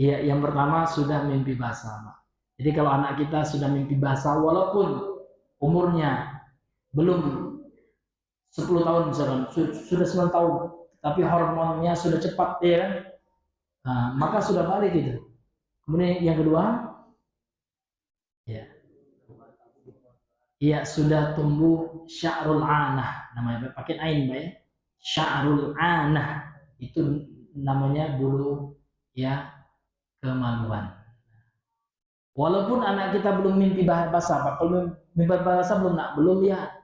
Iya, yang pertama sudah mimpi basah Pak. Jadi kalau anak kita sudah mimpi basah walaupun umurnya belum 10 tahun misalkan, sudah 9 tahun, tapi hormonnya sudah cepat ya kan? Nah, maka sudah balik itu. Kemudian yang kedua, ya. ya sudah tumbuh sya'rul anah, namanya pakai ain Pak ya. Sya'rul anah itu namanya bulu ya kemaluan. Walaupun anak kita belum mimpi basah Pak, kalau mimpi basah belum lihat.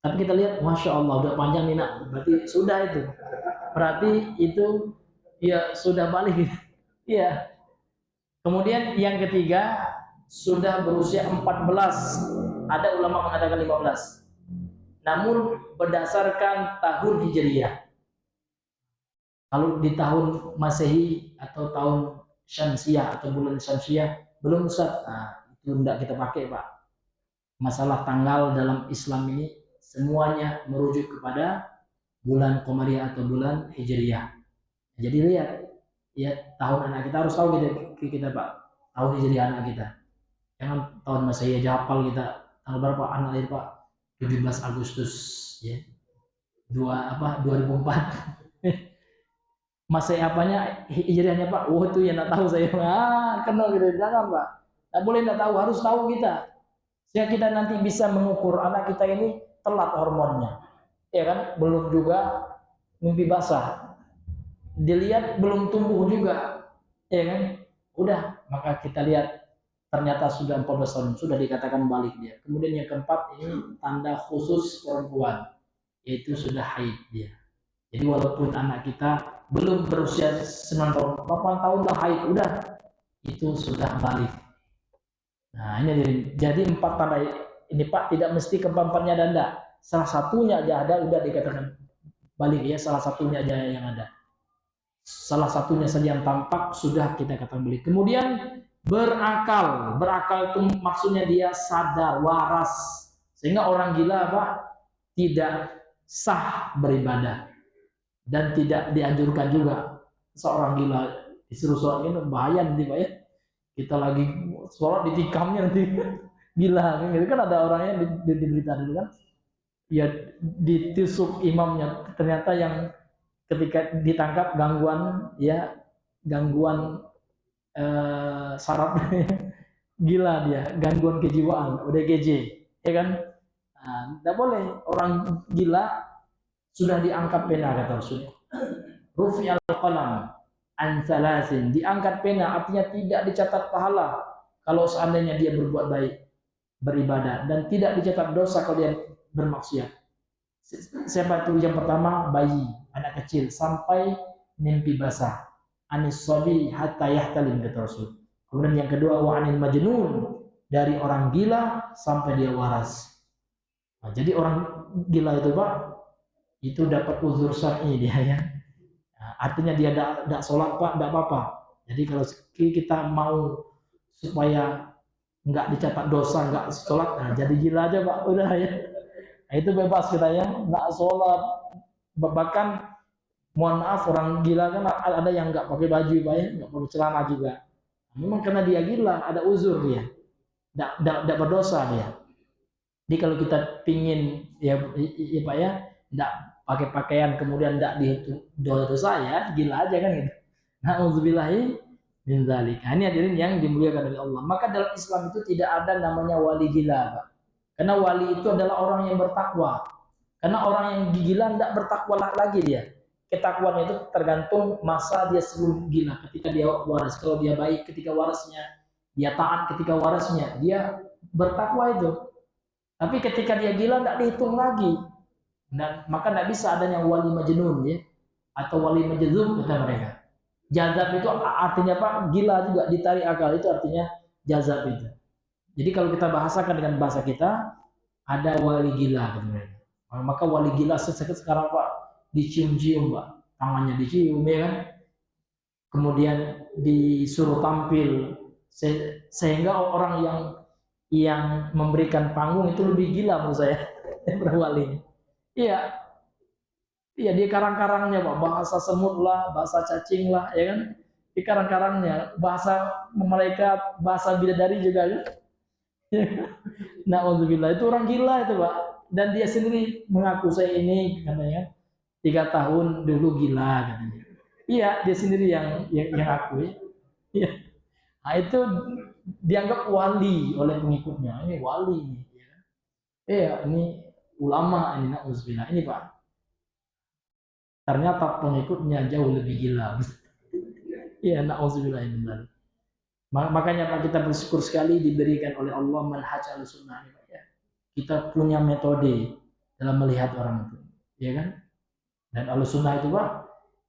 Tapi kita lihat, masya Allah udah panjang nih nak, berarti sudah itu. Berarti itu ya sudah balik. Iya. Kemudian yang ketiga sudah berusia 14. Ada ulama mengatakan 15. Namun berdasarkan tahun Hijriyah. Kalau di tahun Masehi atau tahun Syamsiah atau bulan Syamsiah belum Ustaz. Nah, itu tidak kita pakai Pak. Masalah tanggal dalam Islam ini semuanya merujuk kepada bulan Qamariyah atau bulan Hijriyah. Jadi lihat, ya tahun anak kita harus tahu kita Pak, tahun Hijriyah anak kita. Jangan tahun Masehi aja hafal kita. Tanggal berapa anak lahir Pak? 17 Agustus ya. 2004. Masehi apanya? Hijriyahnya Pak? Oh itu yang enggak tahu saya. Kenal gitu. Jangan Pak. Enggak boleh enggak tahu, harus tahu kita. Sehingga kita nanti bisa mengukur anak kita ini telat hormonnya. Ya kan? Belum juga mimpi basah. Dilihat belum tumbuh juga. Ya kan? Udah, maka kita lihat ternyata sudah 14 tahun, sudah dikatakan balik dia. Kemudian yang keempat ini tanda khusus perempuan, yaitu sudah haid dia. Jadi walaupun anak kita belum berusia 9 tahun, 8 tahun lah haid, udah itu sudah balik. Nah ini jadi 4 tanda ini Pak, tidak mesti keempatnya ada enggak. Salah satunya aja ada, udah dikatakan balik ya, salah satunya aja yang ada. Salah satunya saja yang tampak sudah kita katakan balik. Kemudian berakal itu maksudnya dia sadar, waras, sehingga orang gila Pak tidak sah beribadah dan tidak dianjurkan juga. Seorang gila disuruh sholat ini bahaya nanti Pak ya, kita lagi sholat ditikamnya nanti gila gitu kan. Ada orangnya di berita dulu kan ya, ditusuk imamnya, ternyata yang ketika ditangkap gangguan saraf gila, dia gangguan kejiwaan, ODGJ ya kan. Tidak boleh orang gila, sudah diangkat pena kata Rasul. Rufi'al qalam an salasin, diangkat pena artinya tidak dicatat pahala kalau seandainya dia berbuat baik, beribadah, dan tidak dicatat dosa kalau dia bermaksiat. Siapa itu? Yang pertama bayi, anak kecil sampai mimpi basah. Anis sobi hatta yahtalim kata Rasul. Kemudian yang kedua wa anil majnun, dari orang gila sampai dia waras. Nah, jadi orang gila itu Pak, itu dapat uzur syar'i dia ya. Nah, artinya dia tidak sholat Pak, tidak apa-apa. Jadi kalau kita mau supaya nggak dicatat dosa, nggak sholat, nah jadi gila aja Pak, udah ya. Nah, itu bebas kita ya, nggak sholat. Bahkan mohon maaf, orang gila kan ada yang nggak pakai baju Pak ya, nggak pakai celana juga. Memang karena dia gila, ada uzur dia, tidak berdosa dia. Jadi kalau kita pingin ya Pak ya, tidak pakai pakaian kemudian tidak dihitung dosa ya, gila aja kan gitu. Nauzubillahi min dzalik. Ini hadirin yang dimuliakan oleh Allah. Maka dalam Islam itu tidak ada namanya wali gila Pak. Karena wali itu adalah orang yang bertakwa. Karena orang yang gila tidak bertakwa lagi dia. Ketakwaan itu tergantung masa dia sebelum gila. Ketika dia waras, kalau dia baik ketika warasnya, dia taat ketika warasnya, dia bertakwa itu. Tapi ketika dia gila tidak dihitung lagi. Dan maka tidak bisa adanya wali majnun ya, atau wali majzum kata mereka. Jazab itu artinya Pak, gila juga, ditarik akal, itu artinya jazab itu. Jadi kalau kita bahasakan dengan bahasa kita, ada wali gila kata mereka. Maka wali gila sekarang Pak dicium-cium Pak, tangannya dicium ya kan. Kemudian disuruh tampil, sehingga orang yang memberikan panggung itu lebih gila menurut saya berwali. Iya, iya di karang-karangnya Pak, bahasa semut lah, bahasa cacing lah, ya kan? Di karang-karangnya, bahasa malaikat, bahasa bidadari juga kan? Na'udzubillah, itu orang gila itu Pak. Dan dia sendiri mengaku, saya ini katanya 3 tahun dulu gila katanya. Iya, dia sendiri yang aku ya. Iya. Nah itu dianggap wali oleh pengikutnya. Ini wali ini. ini ulama ini na'udzubillah ini Pak. Ternyata pengikutnya jauh lebih gila. Iya, na'udzubillah ini. Makanya Pak, kita bersyukur sekali diberikan oleh Allah manhaj al-sunnah ini Pak ya. Kita punya metode dalam melihat orang itu, ya kan? Dan al-sunnah itu Pak,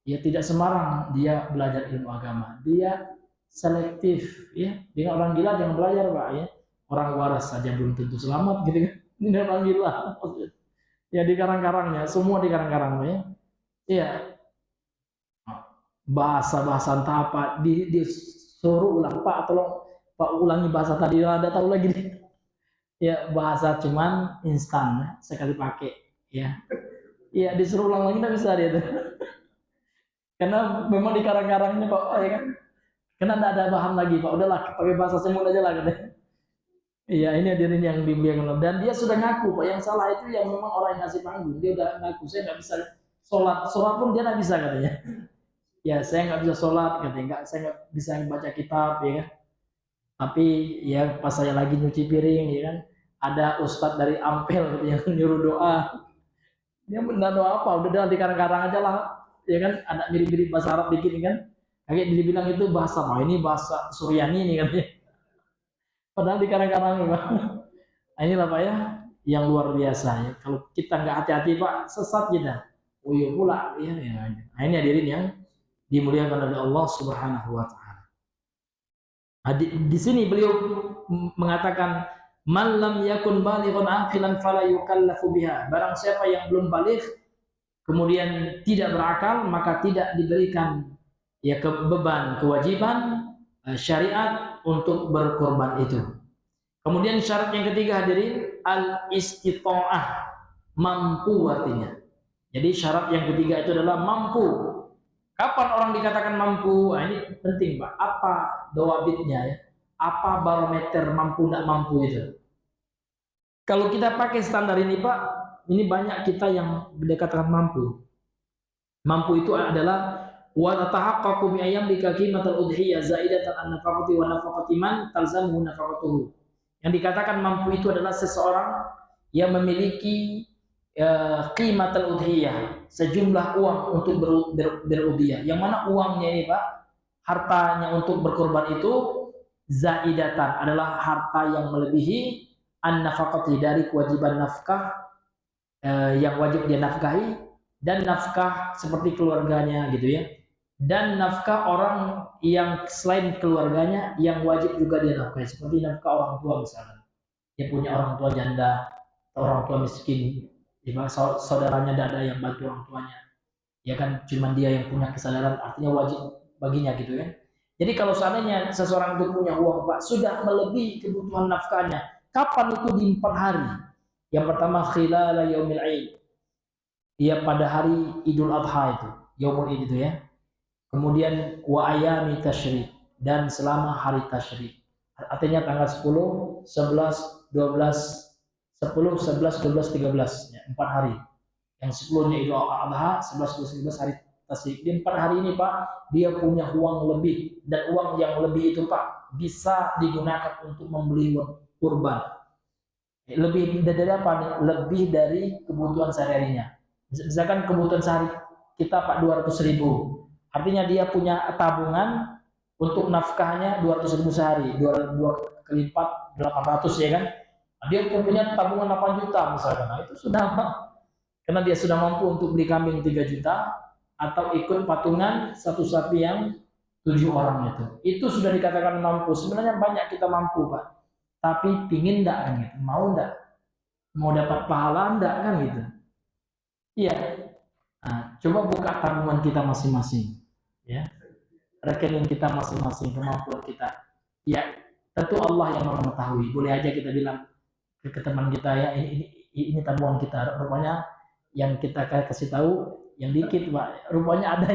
ya tidak sembarang dia belajar ilmu agama, dia selektif ya. Dengan orang gila jangan belajar Pak ya. Orang waras saja belum tentu selamat gitu kan. Ini orang gila. Ya di karang-karangnya, semua di karang-karang ya. Iya. Bahasa-bahasa entah apa disuruh ulang Pak, tolong Pak ulangi bahasa tadi, ada tahu lagi nih. Ya bahasa cuman instan sekali pakai ya. Iya disuruh ulang lagi nggak bisa dia tuh. Karena memang di karang-karangnya Pak ya kan. Karena tidak ada bahan lagi Pak, udahlah pakai bahasa semut aja lah katanya. Iya ini hadirin yang dimuliakan dan dia sudah ngaku Pak, yang salah itu yang memang orang yang ngasih panggung, dia udah ngaku saya nggak bisa sholat pun dia nggak bisa katanya. Ya saya nggak bisa sholat katanya, saya nggak bisa baca kitab ya kan. Tapi ya pas saya lagi nyuci piring ya kan, ada ustadz dari Ampel gitu, yang nyuruh doa. Dia minta doa apa? Udah di karang-karang aja lah, ya kan? Ada mirip-mirip bahasa Arab dikit kan? Kayak dibilang itu bahasa apa? Ini bahasa Suryani ini katanya. Padahal di karang-karang Pak. Nah, inilah Pak ya, yang luar biasa ya. Kalau kita nggak hati-hati Pak, sesat kita. Oh iya pula ya. Nah, ini hadirin yang dimuliakan oleh Allah Subhanahu wa taala. Nah, di sini beliau mengatakan man lam yakun balighan aqilan fala yukallafu biha. Barang siapa yang belum baligh kemudian tidak berakal, maka tidak diberikan ya beban kewajiban syariat untuk berkorban itu. Kemudian syarat yang ketiga hadirin al-istita'ah, mampu artinya. Jadi syarat yang ketiga itu adalah mampu. Kapan orang dikatakan mampu? Nah, ini penting Pak. Apa dawabitnya ya? Apa barometer mampu tidak mampu itu? Kalau kita pakai standar ini Pak, ini banyak kita yang dikatakan mampu. Mampu itu adalah wa tatahaqqaqu bi ayyamlika qimatal udhiyah zaidatan an nafaqati wa nafaqati man talzamuhu nafaqatuhu. Yang dikatakan mampu itu adalah seseorang yang memiliki qimatal udhiyah, sejumlah uang untuk berudhiyah. Yang mana uangnya ini Pak, hartanya untuk berkorban itu zaidatan, adalah harta yang melebihi an-nafaqati, dari kewajiban nafkah yang wajib dia nafkahi, dan nafkah seperti keluarganya gitu ya, dan nafkah orang yang selain keluarganya yang wajib juga dia nafkahi, seperti nafkah orang tua misalnya, dia punya orang tua janda atau orang tua miskin, saudaranya tidak ada yang bantu orang tuanya, ya kan, cuman dia yang punya kesadaran, artinya wajib baginya gitu kan. Jadi kalau seandainya seseorang itu punya uang Pak, sudah melebihi kebutuhan nafkahnya, kapan itu? Di 4 hari. Yang pertama khilala yaumil aid, ya pada hari Idul Adha itu, yaumul id itu ya. Kemudian wa ayami tasyrik, dan selama hari tasyrik, artinya tanggal 10, 11, 12, 10, 11, 12, 13 ya, 4 hari. Yang 10-nya Idul Adha, 11, 12, 13 hari tasyrik. Di 4 hari ini Pak, dia punya uang lebih, dan uang yang lebih itu Pak bisa digunakan untuk membeli kurban. Lebih dari apa nih? Lebih dari kebutuhan sehari-harinya. Misalkan kebutuhan sehari kita Pak 200.000, artinya dia punya tabungan untuk nafkahnya 200.000 sehari, 2 kali 4 800 ya kan. Dia punya tabungan 8 juta misalkan. Nah, itu sudah Pak, karena dia sudah mampu untuk beli kambing 3 juta atau ikut patungan satu sapi yang 7 orang itu sudah dikatakan mampu. Sebenarnya banyak kita mampu Pak, tapi pingin enggak kan gitu, mau enggak, mau dapat pahala enggak kan gitu. Iya. Nah, coba buka tabungan kita masing-masing ya, rekening kita masing-masing, kemampuan kita ya, tentu Allah yang mengetahui. Boleh aja kita bilang ke teman kita ya, ini tabungan kita, rupanya yang kita kasih tahu yang dikit Pak, rupanya ada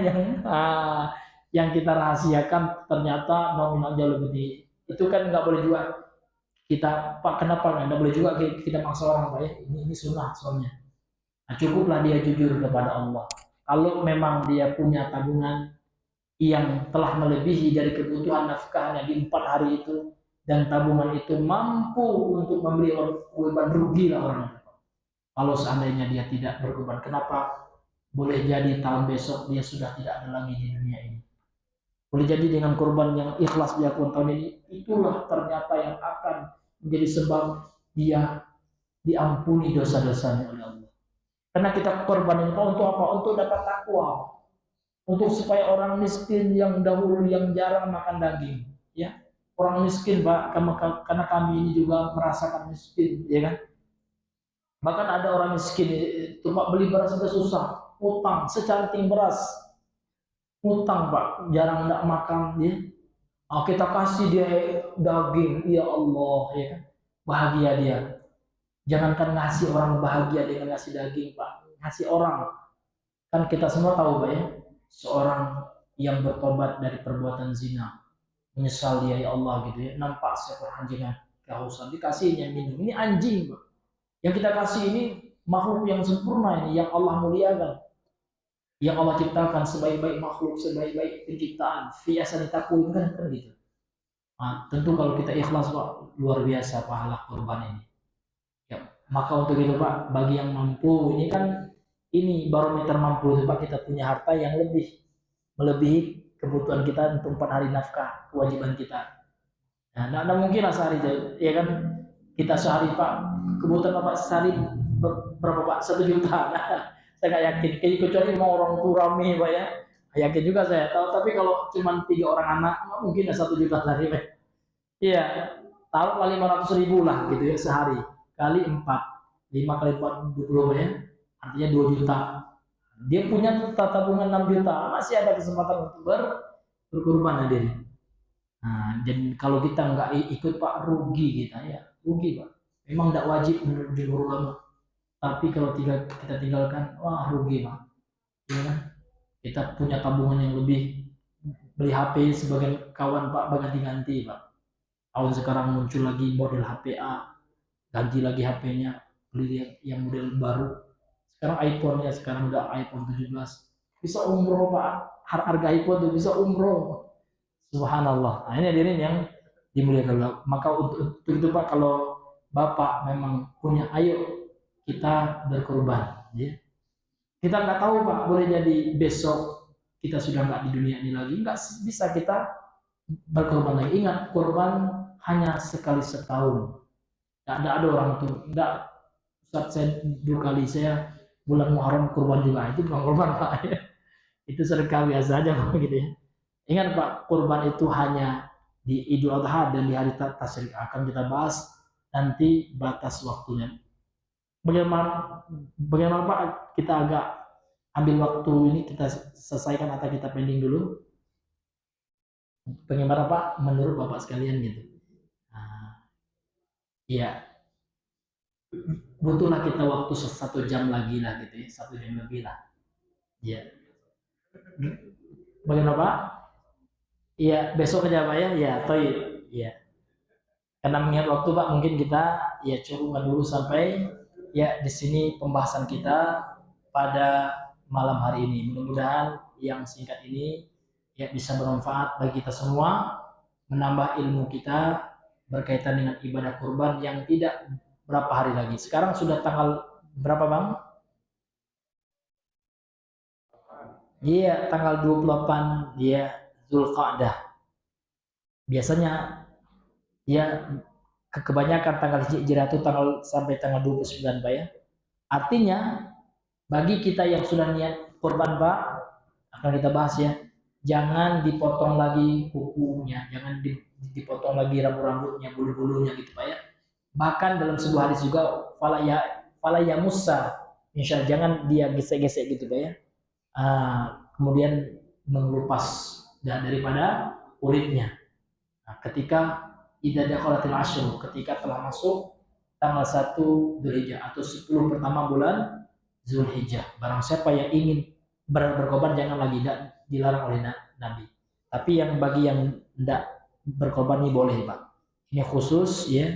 yang kita rahasiakan ternyata nominalnya lebih. Itu kan nggak boleh juga kita Pak, kenapa nggak boleh juga kita maksa orang Pak ya, ini sunnah soalnya. Nah, cukuplah dia jujur kepada Allah. Kalau memang dia punya tabungan yang telah melebihi dari kebutuhan nafkahnya di 4 hari itu, dan tabungan itu mampu untuk membeli kurban, rugi lah orang. Kalau seandainya dia tidak berkorban, kenapa boleh jadi tahun besok dia sudah tidak ada lagi di dunia ini? Boleh jadi dengan korban yang ikhlas dia lakukan tahun ini, itulah ternyata yang akan menjadi sebab dia diampuni dosa-dosanya oleh Allah. Karena kita korban ini untuk apa? Untuk dapat takwa, untuk supaya orang miskin yang dahulu yang jarang makan daging, ya, orang miskin Pak, karena kami ini juga merasakan miskin, ya kan? Bahkan ada orang miskin itu Pak, beli beras sudah susah, utang secanting beras, utang Pak, jarang tidak makan, ya. Kita kasih dia daging, ya Allah, ya kan? Bahagia dia. Jangankan ngasih orang bahagia dengan ngasih daging Pak, ngasih orang. Kan kita semua tahu Pak ya, seorang yang bertobat dari perbuatan zina, menyesal dia ya Allah gitu ya, nampak seekor anjing kehausan, dikasihnya minum. Ini anjing Pak. Yang kita kasih ini makhluk yang sempurna ini, yang Allah muliakan, yang Allah ciptakan sebaik-baik makhluk, sebaik-baik penciptaan, fiasan takwim kan gitu. Nah, tentu kalau kita ikhlas Pak, luar biasa pahala korban ini. Ya, maka untuk itu Pak, bagi yang mampu, ini kan ini barometer mampu itu Pak, kita punya harta yang melebihi kebutuhan kita untuk 4 hari nafkah, kewajiban kita. Nah, tidak mungkin lah sehari, ya kan? Kita sehari Pak, kebutuhan Bapak sehari berapa Pak? 1 juta. Nah, saya nggak yakin, kecuali mau orang tua rame Pak ya. Yakin juga saya tahu, tapi kalau cuma 3 orang anak, mungkin 1 juta sehari Pak. Iya, tahu kali 500.000 lah gitu ya sehari, kali 4, 5 kali 4 20 ya, artinya 2 juta. Dia punya tabungan 6 juta, masih ada kesempatan untuk berkorban hadirin. Nah, dan kalau kita nggak ikut Pak, rugi kita ya, rugi Pak. Memang tidak wajib menurut jumhur ulama, tapi kalau kita tinggalkan, wah rugi Pak. Ya kan? Kita punya tabungan yang lebih, beli HP sebagian kawan Pak berganti-ganti Pak. Tahun sekarang muncul lagi model HP A, ganti lagi HP-nya, beli yang model baru. Sekarang iPhone-nya sekarang udah iPhone 17. Bisa umroh Pak, harga iPhone tuh bisa umroh. Subhanallah. Nah ini hadirin yang dimuliakan Allah. Maka untuk itu Pak, kalau Bapak memang punya, ayo kita berkorban. Ya. Kita nggak tahu Pak, boleh jadi besok kita sudah nggak di dunia ini lagi, nggak bisa kita berkorban lagi. Ingat, korban hanya sekali setahun. Nggak ada orang tuh, nggak, Ustaz saya 2 kali saya bulan Muharram kurban juga, itu bukan kurban Pak. Itu sedekah biasa aja Pak gitu ya. Ingat Pak, kurban itu hanya di Idul Adha dan di hari tasyrik, akan kita bahas nanti batas waktunya. Bagaimana Pak, kita agak ambil waktu ini, kita selesaikan atau kita pending dulu. Bagaimana Pak menurut Bapak sekalian gitu. Nah, ya butuhlah kita waktu 1 jam lagi lah gitu ya, 1 jam lebih lah. Ya. Bagaimana Pak? Iya, besok aja Pak ya. Ya, toy. Ya. Karena mengingat waktu Pak, mungkin kita ya cukupkan dulu sampai ya di sini pembahasan kita pada malam hari ini. Mudah-mudahan yang singkat ini ya bisa bermanfaat bagi kita semua, menambah ilmu kita berkaitan dengan ibadah kurban yang tidak berapa hari lagi. Sekarang sudah tanggal berapa Bang? Iya, tanggal 28 dia Zulqa'dah. Biasanya ya kebanyakan tanggal hijrah itu tanggal sampai tanggal 29 Pak ya. Artinya bagi kita yang sudah niat kurban Pak, akan kita bahas ya, jangan dipotong lagi kukunya, jangan dipotong lagi rambut-rambutnya, bulu-bulunya gitu Pak ya. Bahkan dalam sebuah hadis juga, fala ya Musa, insya Allah jangan dia gesek-gesek gitu Pak ya. Kemudian mengelupas daripada kulitnya. Nah, ketika idza dakhalatil ashr, ketika telah masuk tanggal 1 Dzulhijjah atau 10 pertama bulan Zulhijjah, barang siapa yang ingin berkorban jangan lagi, tidak dilarang oleh Nabi. Tapi yang bagi yang tidak berkorban ini boleh Pak. Ini khusus ya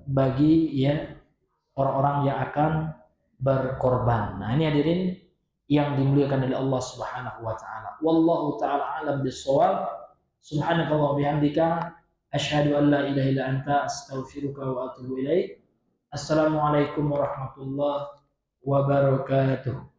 bagi ya orang-orang yang akan berkorban. Nah ini hadirin yang dimuliakan oleh Allah Subhanahu wa taala. Wallahu taala alam bissawab. Subhanakallah bihamdika asyhadu an la ilaha illa anta astaghfiruka wa atubu ilaik. Assalamualaikum warahmatullahi wabarakatuh.